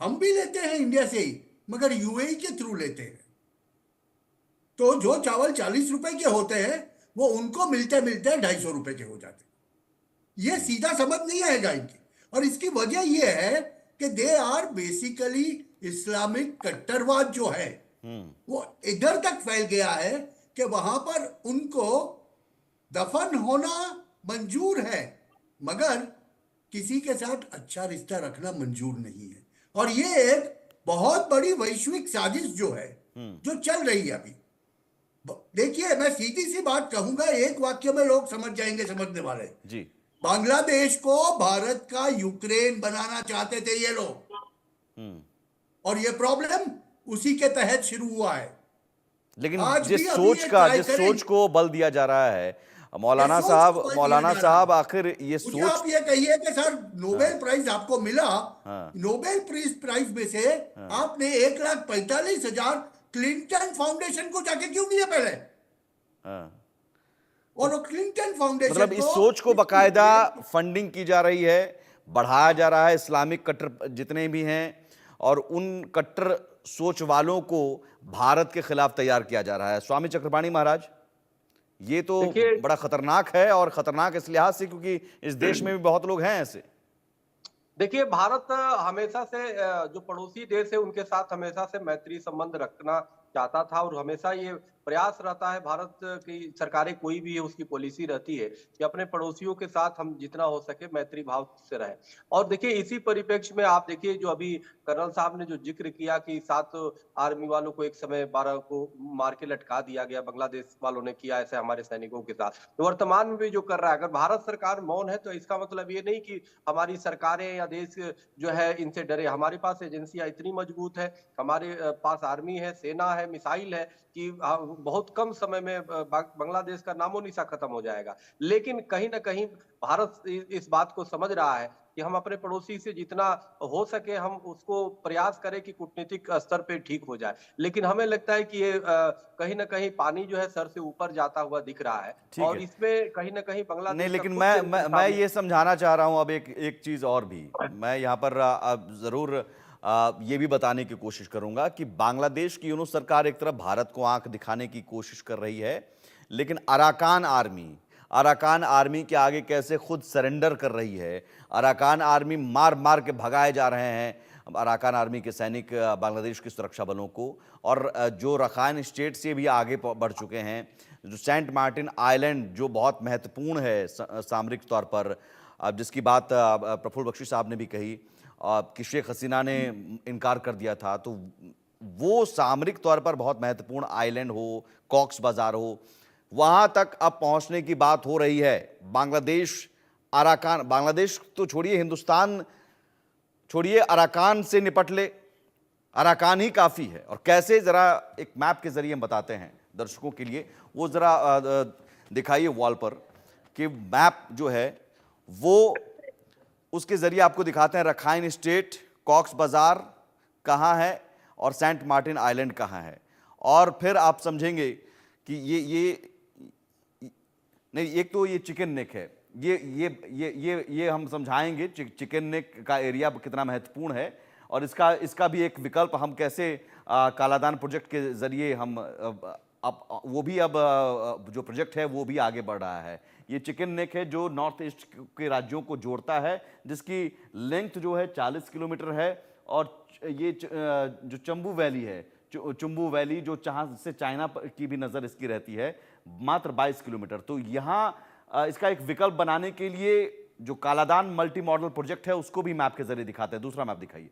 हम भी लेते हैं इंडिया से ही, मगर यूएई के थ्रू लेते हैं। तो जो चावल 40 रुपए के होते हैं वो उनको मिलते मिलते 250 रुपए के हो जाते हैं। ये सीधा समझ नहीं आएगा इनकी। और इसकी वजह ये है कि दे आर बेसिकली इस्लामिक कट्टरवाद जो है वो इधर तक फैल गया है कि वहां पर उनको दफन होना मंजूर है, मगर किसी के साथ अच्छा रिश्ता रखना मंजूर नहीं है। और ये एक बहुत बड़ी वैश्विक साजिश जो है, जो चल रही है अभी। देखिए, मैं सीधी सी बात कहूंगा, एक वाक्य में लोग समझ जाएंगे, समझने वाले जी। बांग्लादेश को भारत का यूक्रेन बनाना चाहते थे ये लोग, और ये प्रॉब्लम उसी के तहत शुरू हुआ है। लेकिन आज जिस भी सोच अभी का, ये जिस ट्राई सोच को बल दिया जा रहा है, मौलाना सोच को बल मौलाना दिया जा साहब, रहा है। आखिर ये मुझे सोच। आप ये कहिए कि सर नोबेल प्राइज आपको मिला, हाँ। नोबेल प्राइज में से आपने 1,45,000 क्लिंटन फाउंडेशन को जाके क्यों दिए पहले? हाँ। और वो क्लिंटन फाउंडेशन मतलब इस सोच को बकायदा फंडिंग की जा रही है, बढ़ाया जा रहा है, इस्लामिक कट्टर जितने भी हैं और उन कट्टर सोच वालों को भारत के खिलाफ तैयार किया जा रहा है। स्वामी चक्रपाणी महाराज, ये तो बड़ा खतरनाक है, और खतरनाक इस लिहाज से क्योंकि इस देश में भी बहुत लोग हैं ऐसे। देखिए, भारत हमेशा से जो पड़ोसी देश है उनके साथ हमेशा से मैत्री संबंध रखना चाहता था, और हमेशा ये प्रयास रहता है, भारत की सरकारें कोई भी है उसकी पॉलिसी रहती है कि अपने पड़ोसियों के साथ हम जितना हो सके मैत्री भाव से रहे। और देखिए, इसी परिप्रेक्ष्य में आप देखिए, जो अभी कर्नल साहब ने जो जिक्र किया कि 7 आर्मी वालों को एक समय 12 को मार के लटका दिया गया, बांग्लादेश वालों ने किया ऐसे हमारे सैनिकों के साथ, तो वर्तमान में भी जो कर रहा है, अगर भारत सरकार मौन है तो इसका मतलब ये नहीं कि हमारी सरकारें या देश जो है इनसे डरे। हमारे पास एजेंसियां इतनी मजबूत है, हमारे पास आर्मी है, सेना है, मिसाइल है कि बहुत कम समय में बांग्लादेश का नामो निशा खत्म हो जाएगा। लेकिन कहीं ना कहीं भारत इस बात को समझ रहा है कि हम अपने पड़ोसी से जितना हो सके हम उसको प्रयास करें कि कूटनीतिक स्तर पे ठीक हो जाए। लेकिन हमें लगता है कि ये कहीं ना कहीं पानी जो है सर से ऊपर जाता हुआ दिख रहा है, और इसमें कहीं ना कहीं बांग्लादेश नहीं, लेकिन मैं ये समझाना चाह रहा हूं अब एक चीज और भी। मैं यहाँ पर जरूर ये भी बताने की कोशिश करूंगा कि बांग्लादेश की यूनूस सरकार एक तरफ भारत को आंख दिखाने की कोशिश कर रही है, लेकिन अराकान आर्मी के आगे कैसे खुद सरेंडर कर रही है। अराकान आर्मी मार मार के भगाए जा रहे हैं, अराकान आर्मी के सैनिक बांग्लादेश की सुरक्षा बलों को, और जो रखाइन स्टेट से भी आगे बढ़ चुके हैं। जो सेंट मार्टिन आइलैंड जो बहुत महत्वपूर्ण है सामरिक तौर पर, जिसकी बात प्रफुल्ल बख्शी साहब ने भी कही कि शेख हसीना ने इनकार कर दिया था, तो वो सामरिक तौर पर बहुत महत्वपूर्ण आइलैंड हो, कॉक्स बाजार हो, वहां तक अब पहुंचने की बात हो रही है। बांग्लादेश, अराकान, बांग्लादेश तो छोड़िए, हिंदुस्तान छोड़िए, अराकान से निपट ले, अराकान ही काफी है। और कैसे, जरा एक मैप के जरिए हम बताते हैं दर्शकों के लिए, वो जरा दिखाइए वॉल पर कि मैप जो है वो, उसके जरिए आपको दिखाते हैं रखाइन स्टेट, कॉक्स बाजार कहाँ है और सेंट मार्टिन आइलैंड कहाँ है। और फिर आप समझेंगे कि ये नहीं, एक तो ये चिकन नेक है, ये हम समझाएंगे चिकन नेक का एरिया कितना महत्वपूर्ण है, और इसका भी एक विकल्प हम कैसे कालादान प्रोजेक्ट के जरिए हम अब वो भी अब जो प्रोजेक्ट है वो भी आगे बढ़ रहा है। ये चिकन नेक है जो नॉर्थ ईस्ट के राज्यों को जोड़ता है, जिसकी लेंथ जो है 40 किलोमीटर है। और ये जो चंबू वैली है, चुम्बू वैली, जो जहाँ से चाइना की भी नज़र इसकी रहती है, मात्र 22 किलोमीटर। तो यहाँ इसका एक विकल्प बनाने के लिए जो कालादान मल्टी मॉडल प्रोजेक्ट है उसको भी मैप के जरिए दिखाते हैं। दूसरा मैप दिखाइए।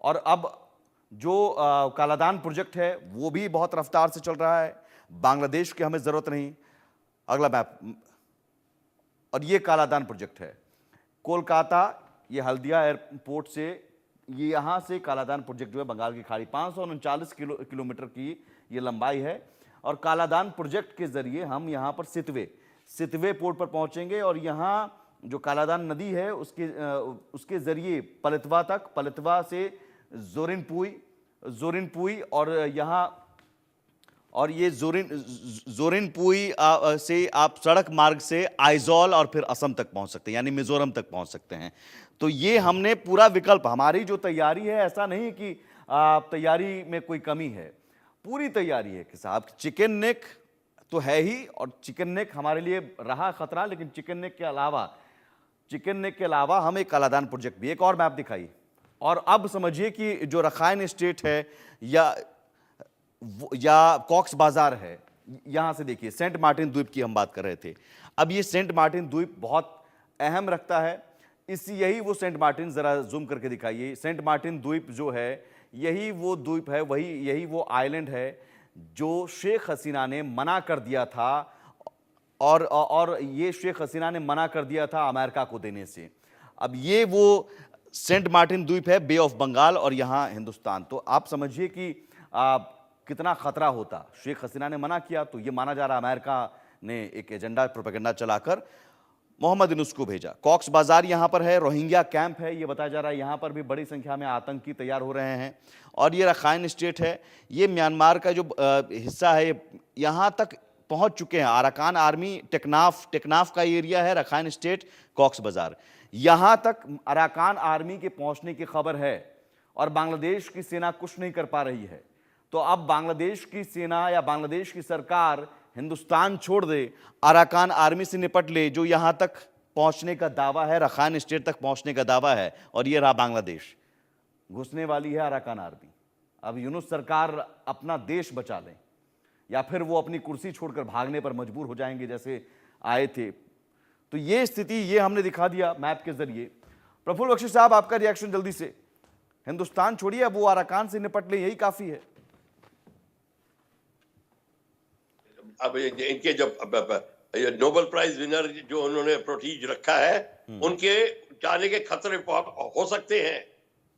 और अब जो कालादान प्रोजेक्ट है वो भी बहुत रफ्तार से चल रहा है, बांग्लादेश की हमें ज़रूरत नहीं। अगला मैप, और ये कालादान प्रोजेक्ट है कोलकाता, ये हल्दिया एयरपोर्ट से, ये यहाँ से कालादान प्रोजेक्ट जो है बंगाल की खाड़ी, 539 किलोमीटर की ये लंबाई है। और कालादान प्रोजेक्ट के जरिए हम यहाँ पर सितवे पोर्ट पर पहुँचेंगे, और यहाँ जो कालादान नदी है उसके जरिए पलतवा तक, पलतवा से जोरिनपुई और यहाँ, और ये जोरिनपुई से आप सड़क मार्ग से आइजॉल और फिर असम तक पहुंच सकते हैं, यानी मिजोरम तक पहुंच सकते हैं। तो ये हमने पूरा विकल्प, हमारी जो तैयारी है, ऐसा नहीं कि तैयारी में कोई कमी है, पूरी तैयारी है कि साहब। चिकन नेक तो है ही, और चिकन नेक हमारे लिए रहा खतरा, लेकिन चिकन नेक के अलावा हम एक कालादान प्रोजेक्ट भी। एक और मैप दिखाइए। और अब समझिए कि जो रखाइन स्टेट है या कॉक्स बाजार है, यहां से देखिए सेंट मार्टिन द्वीप की हम बात कर रहे थे। अब ये सेंट मार्टिन द्वीप बहुत अहम रखता है, यही वो सेंट मार्टिन, जरा जूम करके दिखाइए। सेंट मार्टिन द्वीप जो है, यही वो द्वीप है, यही वो आइलैंड है जो शेख हसीना ने मना कर दिया था, और ये शेख हसीना ने मना कर दिया था अमेरिका को देने से। अब ये वो सेंट मार्टिन द्वीप है, बे ऑफ बंगाल, और यहाँ हिंदुस्तान। तो आप समझिए कि कितना खतरा होता। शेख हसीना ने मना किया, तो ये माना जा रहा अमेरिका ने एक एजेंडा, प्रोपेगेंडा चलाकर मोहम्मद यूनुस को भेजा। कॉक्स बाजार यहाँ पर है, रोहिंग्या कैंप है, ये बताया जा रहा है यहाँ पर भी बड़ी संख्या में आतंकी तैयार हो रहे हैं। और ये रखाइन स्टेट है, ये म्यांमार का जो हिस्सा है, यहाँ तक पहुँच चुके हैं अराकान आर्मी। टेकनाफ का एरिया है रखाइन स्टेट, कॉक्स बाजार, यहाँ तक अराकान आर्मी के पहुँचने की खबर है, और बांग्लादेश की सेना कुछ नहीं कर पा रही है। तो अब बांग्लादेश की सेना या बांग्लादेश की सरकार हिंदुस्तान छोड़ दे, अराकान आर्मी से निपट ले, जो यहां तक पहुंचने का दावा है, रखाइन स्टेट तक पहुंचने का दावा है। और ये रहा बांग्लादेश, घुसने वाली है अराकान आर्मी। अब यूनुस सरकार अपना देश बचा ले, या फिर वो अपनी कुर्सी छोड़कर भागने पर मजबूर हो जाएंगे जैसे आए थे। तो ये स्थिति, ये हमने दिखा दिया मैप के जरिए। प्रफुल्ल बख्शी साहब, आपका रिएक्शन जल्दी से। हिंदुस्तान छोड़िए, अब वो अराकान से निपट ले, यही काफी है। अब इनके जो नोबेल प्राइज विनर जो उन्होंने प्रोटीज रखा है, उनके जाने के खतरे हो सकते हैं।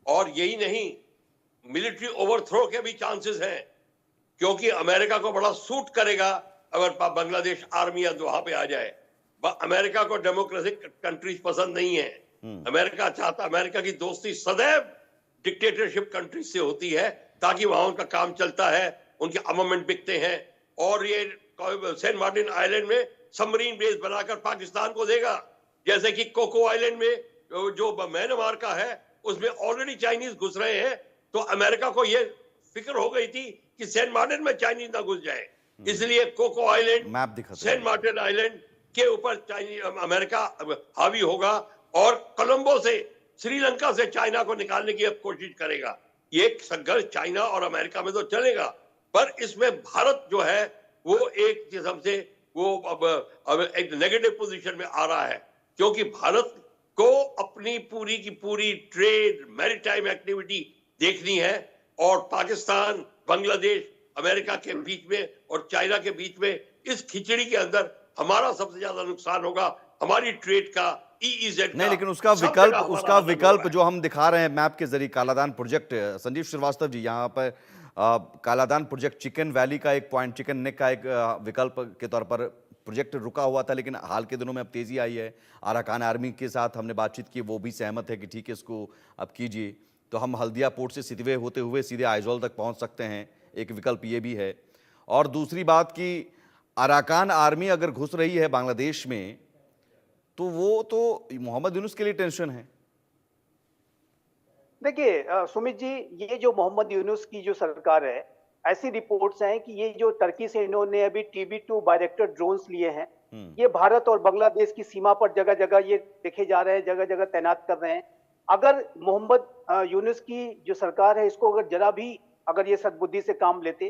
और यही नहीं, मिलिट्री ओवरथ्रो के भी चांसेस हैं, क्योंकि अमेरिका को बड़ा सूट करेगा अगर बांग्लादेश आर्मी वहां पे आ जाए। अमेरिका को डेमोक्रेटिक कंट्रीज पसंद नहीं है। अमेरिका चाहता, अमेरिका की दोस्ती सदैव डिक्टेटरशिप कंट्रीज से होती है, ताकि वहां उनका काम चलता है, उनके आर्मामेंट बिकते हैं। और ये सेंट मार्टिन आइलैंड में सबमरीन बेस बनाकर पाकिस्तान को देगा, जैसे कि कोको आइलैंड में जो म्यांमार का है उसमें ऑलरेडी चाइनीज घुस रहे हैं। तो अमेरिका को यह फिक्र हो गई थी कि सेंट मार्टिन में चाइनीज ना घुस जाए, इसलिए Coco Island, Saint Martin Island के ऊपर अमेरिका हावी होगा, और कोलंबो से, श्रीलंका से चाइना को निकालने की अब कोशिश करेगा। ये संघर्ष चाइना और अमेरिका में तो चलेगा, पर इसमें भारत जो है वो एक किस्म से वो अब एक नेगेटिव पोजीशन में आ रहा है, क्योंकि भारत को अपनी पूरी की पूरी ट्रेड, मैरीटाइम एक्टिविटी देखनी है, और पाकिस्तान, बांग्लादेश अमेरिका के बीच में और चाइना के बीच में, इस खिचड़ी के अंदर हमारा सबसे ज्यादा नुकसान होगा, हमारी ट्रेड का, EEZ नहीं, का, लेकिन उसका सब विकल्प जगह हमारा उसका हाथ विकल्प हो जो हम दिखा रहे हैं मैप के जरिए, कालादान प्रोजेक्ट, संजीव श्रीवास्तव जी, यहाँ पर कालादान प्रोजेक्ट चिकन वैली का एक पॉइंट, चिकन नेक का एक विकल्प के तौर पर प्रोजेक्ट रुका हुआ था, लेकिन हाल के दिनों में अब तेजी आई है। अराकान आर्मी के साथ हमने बातचीत की, वो भी सहमत है कि ठीक है, इसको अब कीजिए, तो हम हल्दिया पोर्ट से सितवे होते हुए सीधे आइजोल तक पहुंच सकते हैं, एक विकल्प ये भी है। और दूसरी बात कि अराकान आर्मी अगर घुस रही है बांग्लादेश में, तो वो तो मोहम्मद यूनुस के लिए टेंशन है। देखिए सुमित जी, ये जो मोहम्मद यूनुस की जो सरकार है, ऐसी रिपोर्ट्स हैं कि ये जो टर्की से इन्होंने अभी TB2 बायरेक्टर ड्रोन्स लिए हैं, ये भारत और बांग्लादेश की सीमा पर जगह जगह ये देखे जा रहे हैं, जगह जगह तैनात कर रहे हैं। अगर मोहम्मद यूनुस की जो सरकार है, इसको अगर जरा भी अगर ये सद्बुद्धि से काम लेते,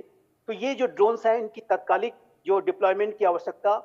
तो ये जो ड्रोन्स हैं, इनकी तत्कालिक जो डिप्लॉयमेंट की आवश्यकता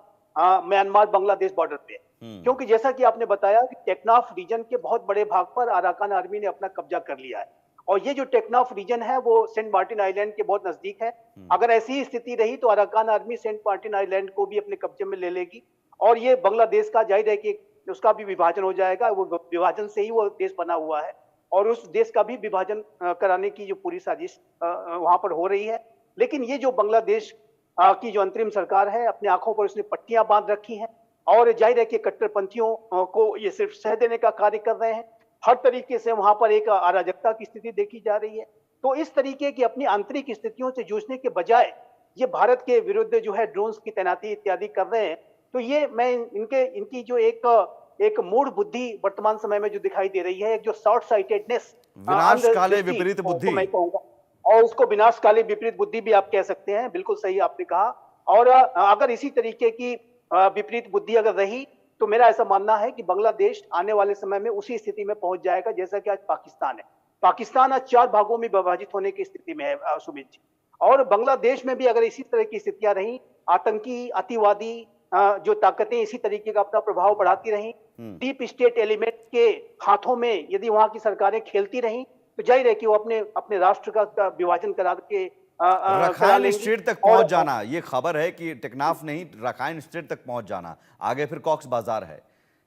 म्यांमार बांग्लादेश बॉर्डर पे है। क्योंकि जैसा कि आपने बताया कि टेक्नाफ रीजन के बहुत बड़े भाग पर अराकान आर्मी ने अपना कब्जा कर लिया है, और ये जो टेक्नाफ रीजन है वो सेंट मार्टिन आइलैंड के बहुत नजदीक है। अगर ऐसी ही स्थिति रही तो Arakan Army Saint Martin Island को भी अपने कब्जे में ले लेगी, और ये बांग्लादेश का जाहिर है कि उसका भी विभाजन हो जाएगा। वो विभाजन से ही वो देश बना हुआ है, और उस देश का भी विभाजन कराने की जो पूरी साजिश वहां पर हो रही है। लेकिन ये जो बांग्लादेश की जो अंतरिम सरकार है, अपने आंखों पर उसने पट्टियां बांध रखी हैं, और जाहिर है कि कट्टरपंथियों को ये सिर्फ सह देने का कार्य कर रहे हैं। हर तरीके से वहां पर एक अराजकता की स्थिति देखी जा रही है। तो इस तरीके की अपनी आंतरिक स्थितियों से जूझने के बजाय ये भारत के विरुद्ध जो है ड्रोन्स की तैनाती इत्यादि कर रहे हैं, तो ये मैं इनकी जो एक मूढ़ बुद्धि वर्तमान समय में जो दिखाई दे रही है, एक जो शॉर्ट साइटेडनेस, विनाशकाले विपरीत बुद्धि, मैं कहूंगा, और उसको विनाशकाले विपरीत बुद्धि भी आप कह सकते हैं, बिल्कुल सही आपने कहा। और अगर इसी तरीके की विपरीत बुद्धि अगर रही, तो मेरा ऐसा मानना है कि बांग्लादेश आने वाले समय में उसी स्थिति में पहुंच जाएगा जैसा कि आज पाकिस्तान है। पाकिस्तान आज 4 भागों में विभाजित होने की स्थिति में है सुमित जी, और बांग्लादेश में भी अगर इसी तरह की स्थितियां रही, आतंकी अतिवादी जो ताकतें इसी तरीके का अपना प्रभाव बढ़ाती रहीं, डीप स्टेट एलिमेंट के हाथों में यदि वहां की सरकारें खेलती रहीं, तो जाहिर है कि वो अपने राष्ट्र का विभाजन करा के रखाइन स्टेट तक पहुंच जाना, ये खबर है कि टेक्नाफ नहीं, रखाइन स्टेट तक पहुंच जाना, आगे फिर कॉक्स बाजार है।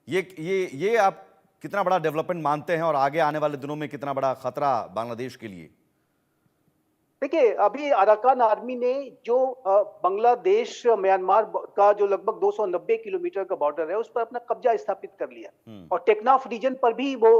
ये आप कितना बड़ा डेवलपमेंट मानते हैं, और आगे आने वाले दिनों में कितना बड़ा खतरा बांग्लादेश के लिए? देखिए, अभी अराकान आर्मी ने जो बांग्लादेश म्यांमार का जो लगभग 290 किलोमीटर का बॉर्डर है, उस पर अपना कब्जा स्थापित कर लिया, और टेक्नाफ रीजन पर भी वो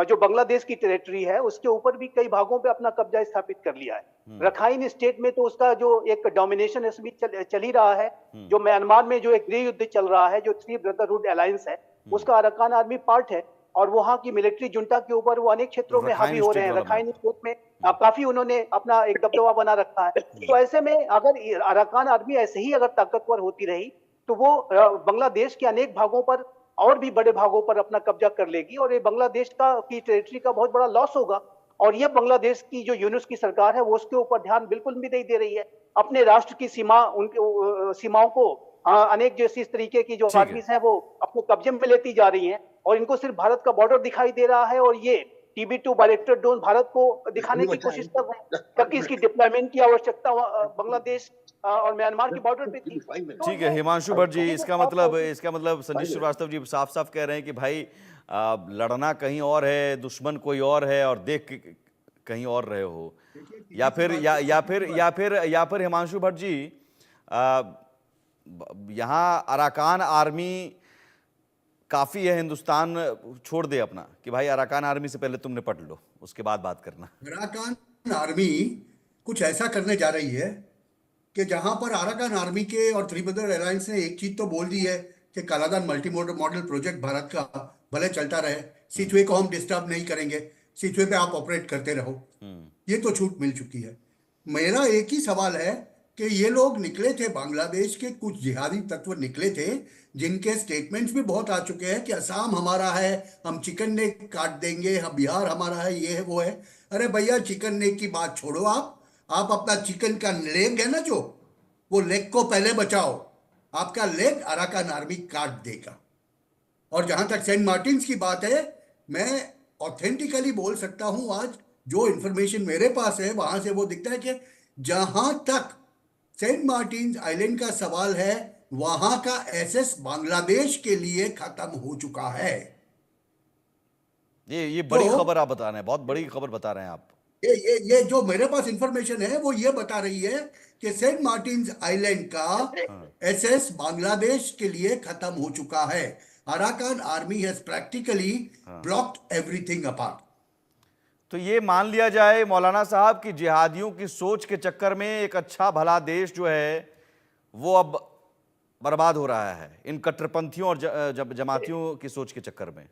जो बांग्लादेश की टेरिटरी है, उसके ऊपर भी कई भागों पे अपना कब्जा स्थापित कर लिया है। रखाइन स्टेट में तो उसका जो एक डोमिनेशन चल ही रहा है। जो म्यांमार में जो एक गृह युद्ध चल रहा है, जो 3 ब्रदरहुड अलायंस है, उसका अराकान आर्मी पार्ट है, और वहां की मिलिट्री जुंटा के ऊपर वो अनेक क्षेत्रों में हावी हो रहे हैं। रखाइन स्टेट में काफी उन्होंने अपना एक दबदबा बना रखा है। तो ऐसे में अगर अराकान आर्मी ऐसे ही अगर ताकतवर होती रही, तो वो बांग्लादेश के अनेक भागों पर और भी बड़े भागों पर अपना कब्जा कर लेगी, और ये बांग्लादेश की टेरिटरी का बहुत बड़ा लॉस होगा। और ये बांग्लादेश की जो यूनुस की सरकार है, वो उसके ऊपर ध्यान बिल्कुल भी नहीं दे रही है। अपने राष्ट्र की उनके सीमाओं को अनेक जैसी इस तरीके की जो आर्मीज हैं वो अपने कब्जे में लेती जा रही हैं, और इनको सिर्फ भारत का बॉर्डर दिखाई दे रहा है, और ये TB2 बायरेक्टर ड्रोन भारत को दिखाने की कोशिश कर रहे हैं, ताकि इसकी डिप्लॉयमेंट की आवश्यकता बांग्लादेश और म्यांमार के बॉर्डर पे थी। ठीक है हिमांशु भट्ट जी, इसका मतलब संजीव श्रीवास्तव जी साफ साफ कह रहे हैं कि भाई लड़ना कहीं और है, दुश्मन कोई और है, और देख कहीं और रहे हो, या फिर हिमांशु भट्ट जी, यहाँ अराकान आर्मी काफी है, हिंदुस्तान छोड़ दे अपना, कि भाई अराकान आर्मी से पहले तुम निपट लो, उसके बाद बात करना। अराकान आर्मी कुछ ऐसा करने जा रही है कि जहां पर अराकान आर्मी के और 3 ब्रदर अलायंस ने एक चीज तो बोल दी है कि Kaladan multi modal project Bharat का भले चलता रहे, सिचुए को हम डिस्टर्ब नहीं करेंगे, सिचुए पे आप ऑपरेट करते रहो, ये तो छूट मिल चुकी है। मेरा एक ही सवाल है कि ये लोग निकले थे, बांग्लादेश के कुछ जिहादी तत्व निकले थे, जिनके स्टेटमेंट्स भी बहुत आ चुके हैं कि असम हमारा है, हम चिकन नेक काट देंगे, हम बिहार हमारा है, ये है वो है। अरे भैया, चिकन नेक की बात छोड़ो, आप अपना चिकन का लेग है ना, जो वो लेग को पहले बचाओ, आपका लेग अराकान आर्मी काट देगा। और जहां तक सेंट मार्टिन्स की बात है, मैं ऑथेंटिकली बोल सकता हूं, आज जो इंफॉर्मेशन मेरे पास है वहां से वो दिखता है कि जहां तक सेंट मार्टिन आइलैंड का सवाल है, वहां का एसेस बांग्लादेश के लिए खत्म हो चुका है। ये बड़ी तो खबर आप बता रहे हैं, बहुत बड़ी खबर बता रहे हैं आप। ये जो मेरे पास इंफॉर्मेशन है वो ये बता रही है कि सेंट मार्टिन आइलैंड का एसेस बांग्लादेश के लिए खत्म हो चुका है। Arakan army has practically blocked everything apart. तो ये मान लिया जाए मौलाना साहब कि जिहादियों की सोच के चक्कर में एक अच्छा भला देश जो है वो अब बर्बाद हो रहा है इन कट्टरपंथियों और जमातियों की सोच के चक्कर में।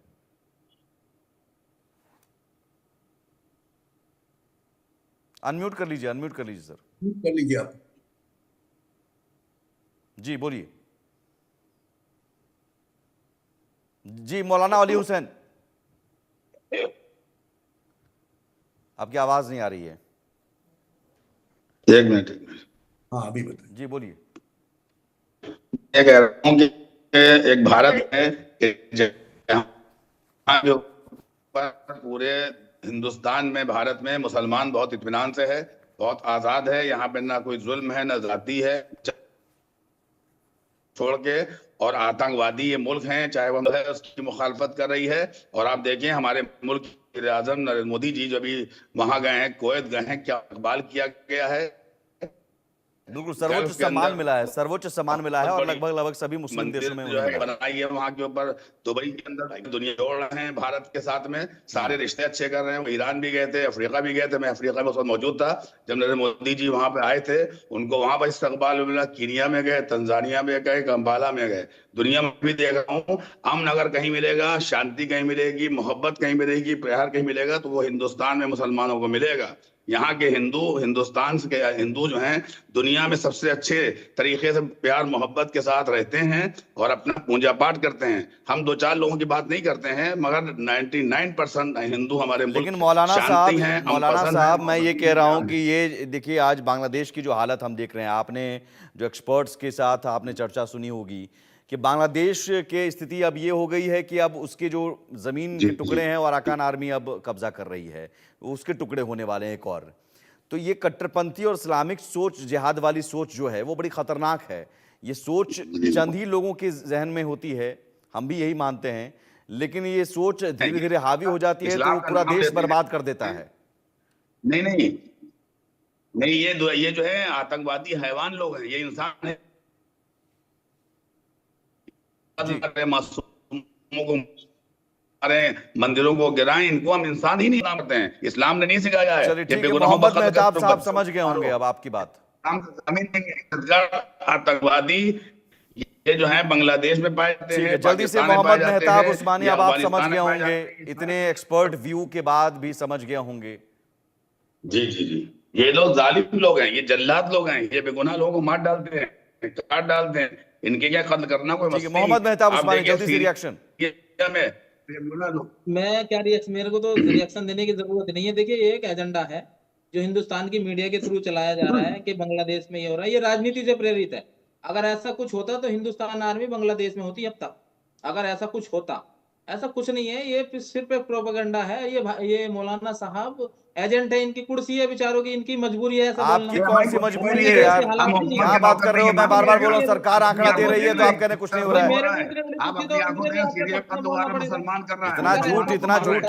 अनम्यूट कर लीजिए सर। कर लीजिए आप। जी बोलिए। जी मौलाना अली हुसैन, आपकी आवाज नहीं आ रही है। एक मिनट। हाँ अभी बताइए। जी बोलिए। मैं कह रहा हूँ कि एक भारत है, एक जहाँ जो पूरे हिंदुस्तान में, भारत में मुसलमान बहुत इत्मीनान से है, बहुत आजाद है। यहाँ पे ना कोई जुल्म है, ना जाति है, छोड़ के और आतंकवादी ये मुल्क हैं, चाहे वो है उसकी मुखालफत कर रही है। और आप देखें हमारे मुल्क के आज़म नरेंद्र मोदी जी जो भी वहां गए हैं, कुवैत गए हैं, क्या इकबाल किया गया है। बिल्कुल सर्वोच्च सम्मान मिला है, सर्वोच्च सम्मान मिला है और लगभग सभी मुस्लिम देशों में जो है बनाई है वहां के ऊपर। दुबई के अंदर दुनिया जोड़ रहे हैं भारत के साथ में, सारे रिश्ते अच्छे कर रहे हैं। ईरान भी गए थे, अफ्रीका भी गए थे, मैं अफ्रीका में उस वक्त मौजूद था जब नरेंद्र मोदी जी वहां पे आए थे। उनको वहां पर इस्तकबाल मिला। कीनिया में गए, तंजानिया में गए, कंपाला में गए। दुनिया में भी देख रहा हूँ, अमन अगर कहीं मिलेगा, शांति कहीं मिलेगी, मोहब्बत कहीं मिलेगी, प्यार कहीं मिलेगा, तो वो हिंदुस्तान में मुसलमानों को मिलेगा। यहाँ के हिंदू, हिंदुस्तान के हिंदू जो हैं, दुनिया में सबसे अच्छे तरीके से प्यार मोहब्बत के साथ रहते हैं और अपना पूजा पाठ करते हैं। हम 2-4 लोगों की बात नहीं करते हैं, मगर 99% हिंदू हमारे मुल्क लेकिन मौलाना साहब मैं ये कह रहा हूँ कि ये देखिए आज बांग्लादेश की जो हालत हम देख रहे हैं, आपने जो एक्सपर्ट्स के साथ आपने चर्चा सुनी होगी कि बांग्लादेश के स्थिति अब ये हो गई है कि अब उसके जो जमीन के टुकड़े हैं और अराकान आर्मी अब कब्जा कर रही है, उसके टुकड़े होने वाले हैं एक और। तो ये कट्टरपंथी और इस्लामिक सोच, जिहाद वाली सोच जो है वो बड़ी खतरनाक है। ये सोच चंद ही लोगों के जहन में होती है, हम भी यही मानते हैं, लेकिन ये सोच धीरे धीरे हावी हो जाती है तो पूरा देश बर्बाद कर देता है। नहीं, ये जो है आतंकवादी हैवान लोग हैं, ये इंसान है। मासूमों को मारे, मंदिरों को गिराएं, इनको हम इंसान ही नहीं मानते हैं। इस्लाम ने नहीं सिखाया है। चलिए ठीक है, मोहम्मद मेहताब साहब समझ गए होंगे अब आपकी बात। आतंकवादी ये जो है बांग्लादेश में पाए जाते हैं। जल्दी से मोहम्मद मेहताब उस्मानी, अब आप समझ गए होंगे, इतने एक्सपर्ट व्यू के बाद भी समझ गए होंगे। जी, ये लोग जालिम लोग हैं, ये जल्लाद लोग हैं, ये बेगुनाह लोगों को मार डालते हैं, काट डालते हैं। इनके क्या कत्ल करना कोई मसला नहीं। मोहम्मद मेहताब उस्मानी जल्दी से रिएक्शन। मैं क्या रिएक्शन, मेरे को तो रिएक्शन देने की जरूरत नहीं है। देखिए ये एक एजेंडा है जो हिंदुस्तान की मीडिया के थ्रू चलाया जा रहा है कि बांग्लादेश में ये हो रहा है, ये राजनीति से प्रेरित है। अगर ऐसा कुछ होता तो हिंदुस्तान आर्मी बांग्लादेश में होती अब तक। अगर ऐसा कुछ होता, ऐसा कुछ नहीं है, ये सिर्फ एक प्रोपेगेंडा है। ये मौलाना साहब एजेंट है, इनकी कुर्सी है बेचारों की, इनकी मजबूरी है ऐसा बोलना। आपकी कौन सी मजबूरी है यार, क्या बात कर रहे हो? मैं बार बार बोल रहा हूँ सरकार आंकड़ा दे रही है तो आप कहने कुछ नहीं हो रहा है। इतना झूठ, इतना झूठ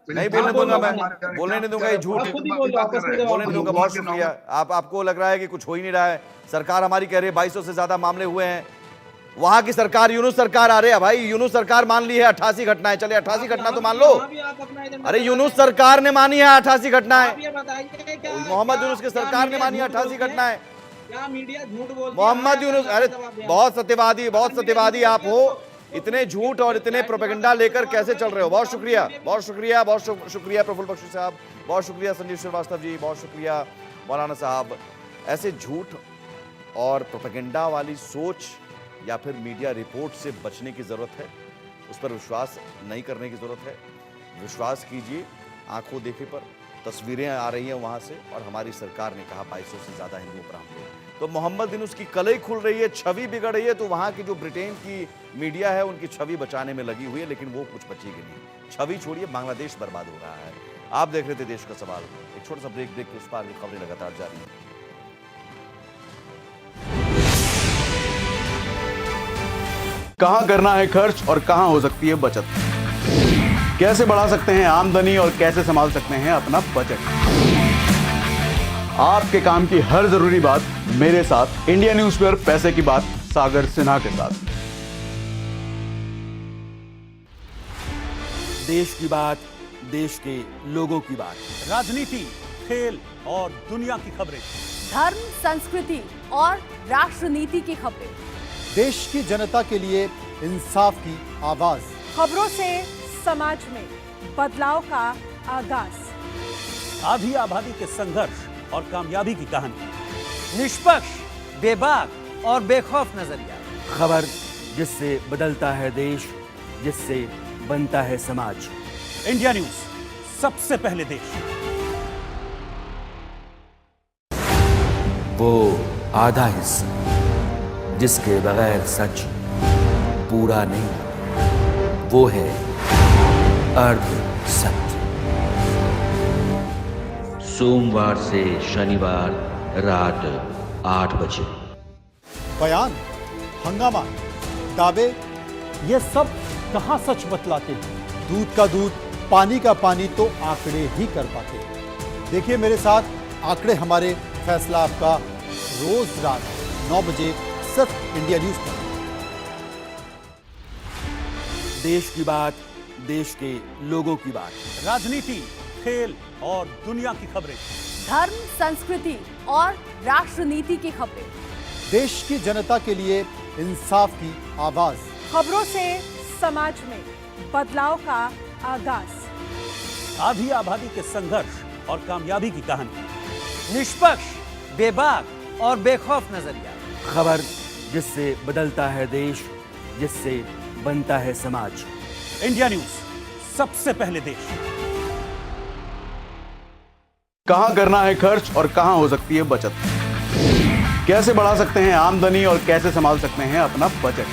नहीं बोलने दूंगा, मैं बोलने नहीं दूंगा, ये झूठ बोलने नहीं दूंगा। बहुत शुक्रिया। आपको लग रहा है कि कुछ हो ही नहीं रहा है, सरकार हमारी कह रही है 2200 से ज्यादा मामले हुए हैं। वहां की सरकार, यूनुस सरकार आ रही है भाई, यूनुस सरकार मान ली है 88 घटनाएं। चलिए 88 घटना तो मान लो, अरे यूनुस सरकार ने मानी है 88 घटनाएं, मोहम्मद यूनुस की सरकार ने मानी है 88 घटनाएं। मोहम्मद यूनुस, अरे बहुत सत्यवादी आप हो, इतने झूठ और इतने प्रोपेगेंडा लेकर कैसे चल रहे हो? बहुत शुक्रिया प्रफुल्ल बख्शी साहब, बहुत शुक्रिया संजीव श्रीवास्तव जी, बहुत शुक्रिया मौलाना साहब। ऐसे झूठ और प्रोपेगेंडा वाली सोच या फिर मीडिया रिपोर्ट से बचने की जरूरत है, उस पर विश्वास नहीं करने की जरूरत है। विश्वास कीजिए, आंखों देखे पर तस्वीरें आ रही हैं वहां से, और हमारी सरकार ने कहा 2200 से ज्यादा हिंदुओं पर हमले। तो मोहम्मद यूनुस की कलई खुल रही है, छवि बिगड़ रही है, तो वहां की जो ब्रिटेन की मीडिया है उनकी छवि बचाने में लगी हुई है, लेकिन वो कुछ बचेगी नहीं। छवि छोड़िए, बांग्लादेश बर्बाद हो रहा है। आप देख रहे थे देश का सवाल। एक छोटा सा ब्रेक के उस पार भी खबरें लगातार जारी हैं। कहां करना है खर्च और कहां हो सकती है बचत, कैसे बढ़ा सकते हैं आमदनी और कैसे संभाल सकते हैं अपना बजट। आपके काम की हर जरूरी बात मेरे साथ इंडिया न्यूज पर पैसे की बात सागर सिन्हा के साथ। देश की बात, देश के लोगों की बात, राजनीति, खेल और दुनिया की खबरें, धर्म, संस्कृति और राष्ट्र नीति की खबरें, देश की जनता के लिए इंसाफ की आवाज, खबरों से समाज में बदलाव का आगाज, आधी आबादी के संघर्ष और कामयाबी की कहानी, निष्पक्ष, बेबाक और बेखौफ नजरिया, खबर जिससे बदलता है देश, जिससे बनता है समाज। इंडिया न्यूज, सबसे पहले देश। वो आधा हिस्सा जिसके बगैर सच पूरा नहीं, वो है अर्ध सत्य। सोमवार से शनिवार रात 8 बजे। बयान, हंगामा, दावे, ये सब कहां सच बतलाते हैं। दूध का दूध, पानी का पानी तो आंकड़े ही कर पाते हैं। देखिए मेरे साथ आंकड़े हमारे फैसला आपका रोज रात 9 बजे सिर्फ इंडिया न्यूज पर। देश की बात, देश के लोगों की बात, राजनीति, खेल और दुनिया की खबरें, धर्म, संस्कृति और राष्ट्र नीति की खबरें, देश की जनता के लिए इंसाफ की आवाज, खबरों से समाज में बदलाव का आगाज, आधी आबादी के संघर्ष और कामयाबी की कहानी, निष्पक्ष, बेबाक और बेखौफ नजरिया, खबर जिससे बदलता है देश, जिससे बनता है समाज। इंडिया न्यूज, सबसे पहले देश। कहां करना है खर्च और कहां हो सकती है बचत, कैसे बढ़ा सकते हैं आमदनी और कैसे संभाल सकते हैं अपना बजट।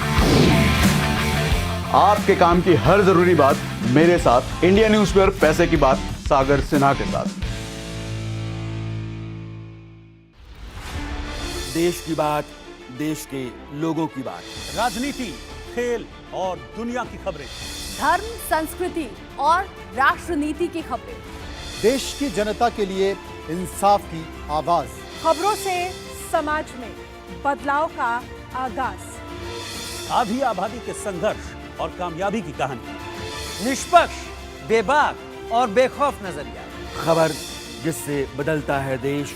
आपके काम की हर जरूरी बात मेरे साथ इंडिया न्यूज पर पैसे की बात सागर सिन्हा के साथ। देश की बात, देश के लोगों की बात, राजनीति, खेल और दुनिया की खबरें, धर्म, संस्कृति और राष्ट्र नीति की खबरें, देश की जनता के लिए इंसाफ की आवाज, खबरों से समाज में बदलाव का आगाज, आधी आबादी के संघर्ष और कामयाबी की कहानी, निष्पक्ष, बेबाक और बेखौफ नजरिया, खबर जिससे बदलता है देश,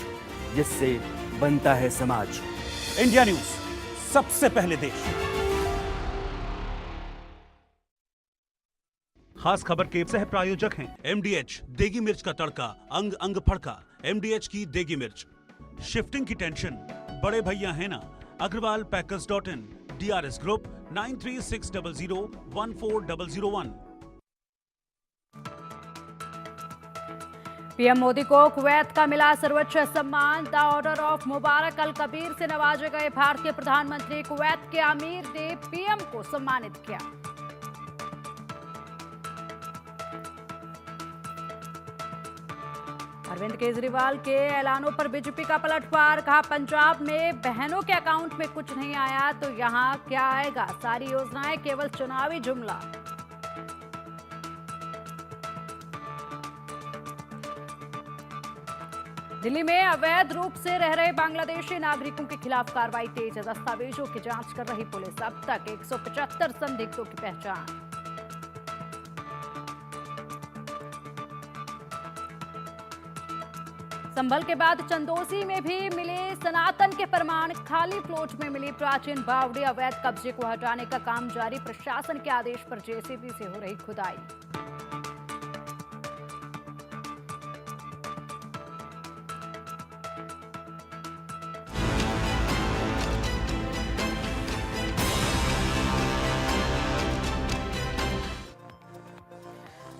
जिससे बनता है समाज। इंडिया न्यूज, सबसे पहले देश। खास खबर के सह प्रायोजक हैं MDH देगी मिर्च का तड़का, अंग अंग फड़का। MDH की देगी मिर्च, शिफ्टिंग की टेंशन बड़े भैया है ना। अग्रवाल पैकर्स.in, DRS ग्रुप 9360014001। पीएम मोदी को कुवैत का मिला सर्वोच्च सम्मान, the Order of Mubarak Al Kabir से नवाजे गए भारतीय प्रधानमंत्री। कुवैत के अमीर ने पीएम को सम्मानित किया। अरविंद केजरीवाल के ऐलानों पर बीजेपी का पलटवार, कहा पंजाब में बहनों के अकाउंट में कुछ नहीं आया तो यहां क्या आएगा, सारी योजनाएं केवल चुनावी जुमला। दिल्ली में अवैध रूप से रह रहे बांग्लादेशी नागरिकों के खिलाफ कार्रवाई तेज, दस्तावेजों की जांच कर रही पुलिस। अब तक 175 संदिग्धों की पहचान। संभल के बाद चंदोसी में भी मिले सनातन के प्रमाण, खाली प्लॉट में मिली प्राचीन बावड़ी। अवैध कब्जे को हटाने का काम जारी, प्रशासन के आदेश पर जेसीबी से हो रही खुदाई।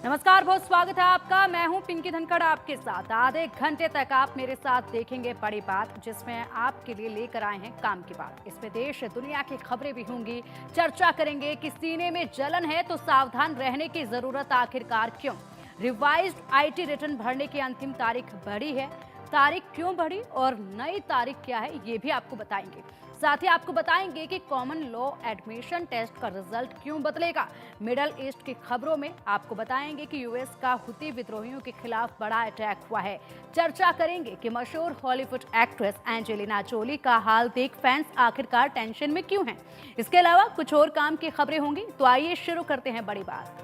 नमस्कार, बहुत स्वागत है आपका। मैं हूं पिंकी धनखड़ आपके साथ। आधे घंटे तक आप मेरे साथ देखेंगे बड़ी बात, जिसमें आपके लिए लेकर आए हैं काम की बात। इसमें देश दुनिया की खबरें भी होंगी। चर्चा करेंगे कि सीने में जलन है तो सावधान रहने की जरूरत आखिरकार क्यों। रिवाइज्ड आईटी रिटर्न भरने की अंतिम तारीख बढ़ी है। तारीख क्यों बढ़ी और नई तारीख क्या है, ये भी आपको बताएंगे। साथ ही आपको बताएंगे कि कॉमन लॉ एडमिशन टेस्ट का रिजल्ट क्यों बदलेगा। मिडल ईस्ट की खबरों में आपको बताएंगे कि यूएस का हुती विद्रोहियों के खिलाफ बड़ा अटैक हुआ है। चर्चा करेंगे कि मशहूर हॉलीवुड एक्ट्रेस एंजेलिना जोली का हाल देख फैंस आखिरकार टेंशन में क्यों हैं। इसके अलावा कुछ और काम की खबरें होंगी, तो आइए शुरू करते हैं बड़ी बात।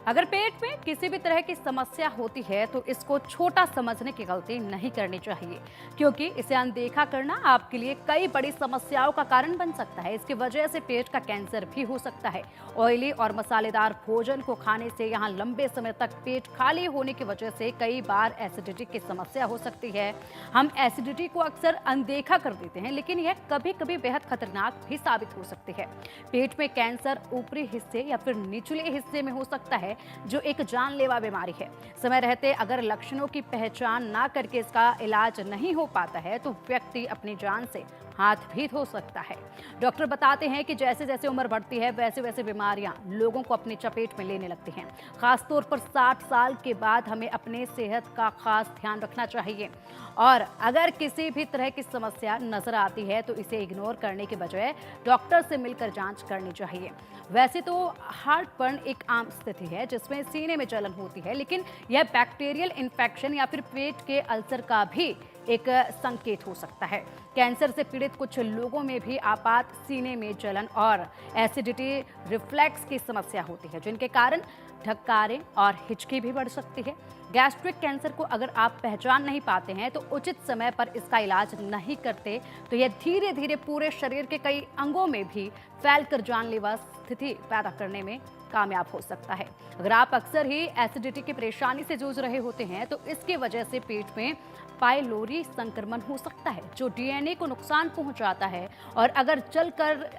अगर पेट में किसी भी तरह की समस्या होती है तो इसको छोटा समझने की गलती नहीं करनी चाहिए, क्योंकि इसे अनदेखा करना आपके लिए कई बड़ी समस्याओं का कारण बन सकता है। इसकी वजह से पेट का कैंसर भी हो सकता है। ऑयली और मसालेदार भोजन को खाने से यहाँ लंबे समय तक पेट खाली होने की वजह से कई बार एसिडिटी की समस्या हो सकती है। हम एसिडिटी को अक्सर अनदेखा कर देते हैं, लेकिन यह कभी कभी बेहद खतरनाक भी साबित हो सकती है। पेट में कैंसर ऊपरी हिस्से या फिर निचले हिस्से में हो सकता है, जो एक जानलेवा बीमारी है। समय रहते अगर लक्षणों की पहचान ना करके इसका इलाज नहीं हो पाता है तो व्यक्ति अपनी जान से हाथ भी धो सकता है। डॉक्टर बताते हैं कि जैसे जैसे उम्र बढ़ती है वैसे वैसे बीमारियां लोगों को अपनी चपेट में लेने लगती हैं। खासतौर पर 60 साल के बाद हमें अपने सेहत का खास ध्यान रखना चाहिए और अगर किसी भी तरह की समस्या नजर आती है तो इसे इग्नोर करने के बजाय डॉक्टर से मिलकर जांच करनी चाहिए। वैसे तो हार्टबर्न एक आम स्थिति है जिसमें सीने में जलन होती है, लेकिन यह बैक्टीरियल इन्फेक्शन या फिर पेट के अल्सर का भी एक संकेत हो सकता है। कैंसर से पीड़ित कुछ लोगों में भी आपात सीने में जलन और एसिडिटी रिफ्लेक्स की समस्या होती है, जिनके कारण ढक्कारें और हिचकी भी बढ़ सकती है। गैस्ट्रिक कैंसर को अगर आप पहचान नहीं पाते हैं तो उचित समय पर इसका इलाज नहीं करते तो यह धीरे धीरे पूरे शरीर के कई अंगों में भी फैलकर जानलेवा स्थिति पैदा करने में कामयाब हो सकता है। अगर आप अक्सर ही एसिडिटी की परेशानी से जूझ रहे होते हैं तो इसकी वजह से पेट में पाइलोरी संक्रमण हो सकता है, जो डीएनए को नुकसान पहुंचाता है और अगर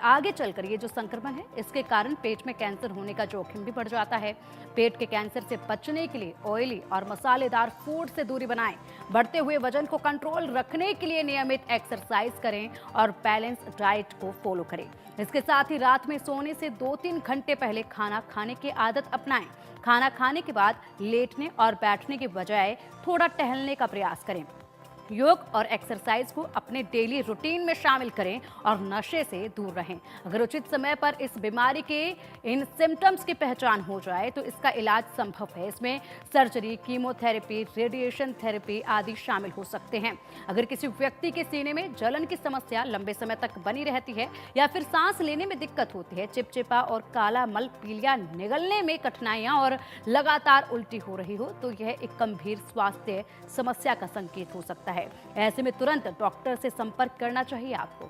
आगे चलकर ये जो संक्रमण है इसके कारण पेट में कैंसर होने का जोखिम भी बढ़ जाता है। पेट के कैंसर से बचने के लिए ऑयली और मसालेदार फूड से दूरी बनाएं। बढ़ते हुए वजन को कंट्रोल रखने के लिए नियमित एक्सरसाइज करें और बैलेंस डाइट को फॉलो करें। इसके साथ ही रात में सोने से 2-3 घंटे पहले खाना खाने की आदत अपनाएं। खाना खाने के बाद लेटने और बैठने के बजाय थोड़ा टहलने का प्रयास करें। योग और एक्सरसाइज को अपने डेली रूटीन में शामिल करें और नशे से दूर रहें। अगर उचित समय पर इस बीमारी के इन सिम्टम्स की पहचान हो जाए तो इसका इलाज संभव है। इसमें सर्जरी, कीमोथेरेपी, रेडिएशन थेरेपी आदि शामिल हो सकते हैं। अगर किसी व्यक्ति के सीने में जलन की समस्या लंबे समय तक बनी रहती है या फिर सांस लेने में दिक्कत होती है, चिपचिपा और काला मल पीलिया निगलने में कठिनाइयां और लगातार उल्टी हो रही हो तो यह एक गंभीर स्वास्थ्य समस्या का संकेत हो सकता है। ऐसे में तुरंत डॉक्टर से संपर्क करना चाहिए आपको।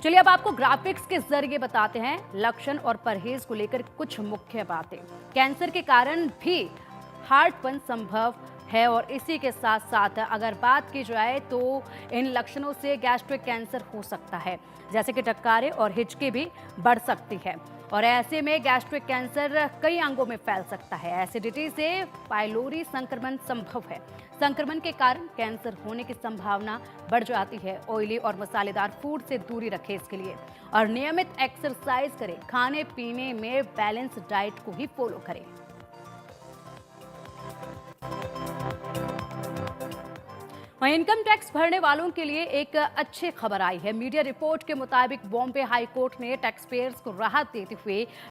चलिए अब आपको ग्राफिक्स के जरिए बताते हैं लक्षण और परहेज को लेकर कुछ मुख्य बातें। कैंसर के कारण भी हार्टबर्न संभव है और इसी के साथ साथ अगर बात की जाए तो इन लक्षणों से गैस्ट्रिक कैंसर हो सकता है, जैसे कि टक्कारे और हिचकी भी बढ़ सकती है और ऐसे में गैस्ट्रिक कैंसर कई अंगों में फैल सकता है। एसिडिटी से पाइलोरी संक्रमण संभव है। संक्रमण के कारण कैंसर होने की संभावना बढ़ जाती है। ऑयली और मसालेदार फूड से दूरी रखें इसके लिए और नियमित एक्सरसाइज करें। खाने पीने में बैलेंस डाइट को ही फॉलो करें। वहीं इनकम टैक्स भरने वालों के लिए एक अच्छी खबर आई है। मीडिया रिपोर्ट के मुताबिक बॉम्बे हाई कोर्ट ने टैक्स पेयर्स को राहत देते हुए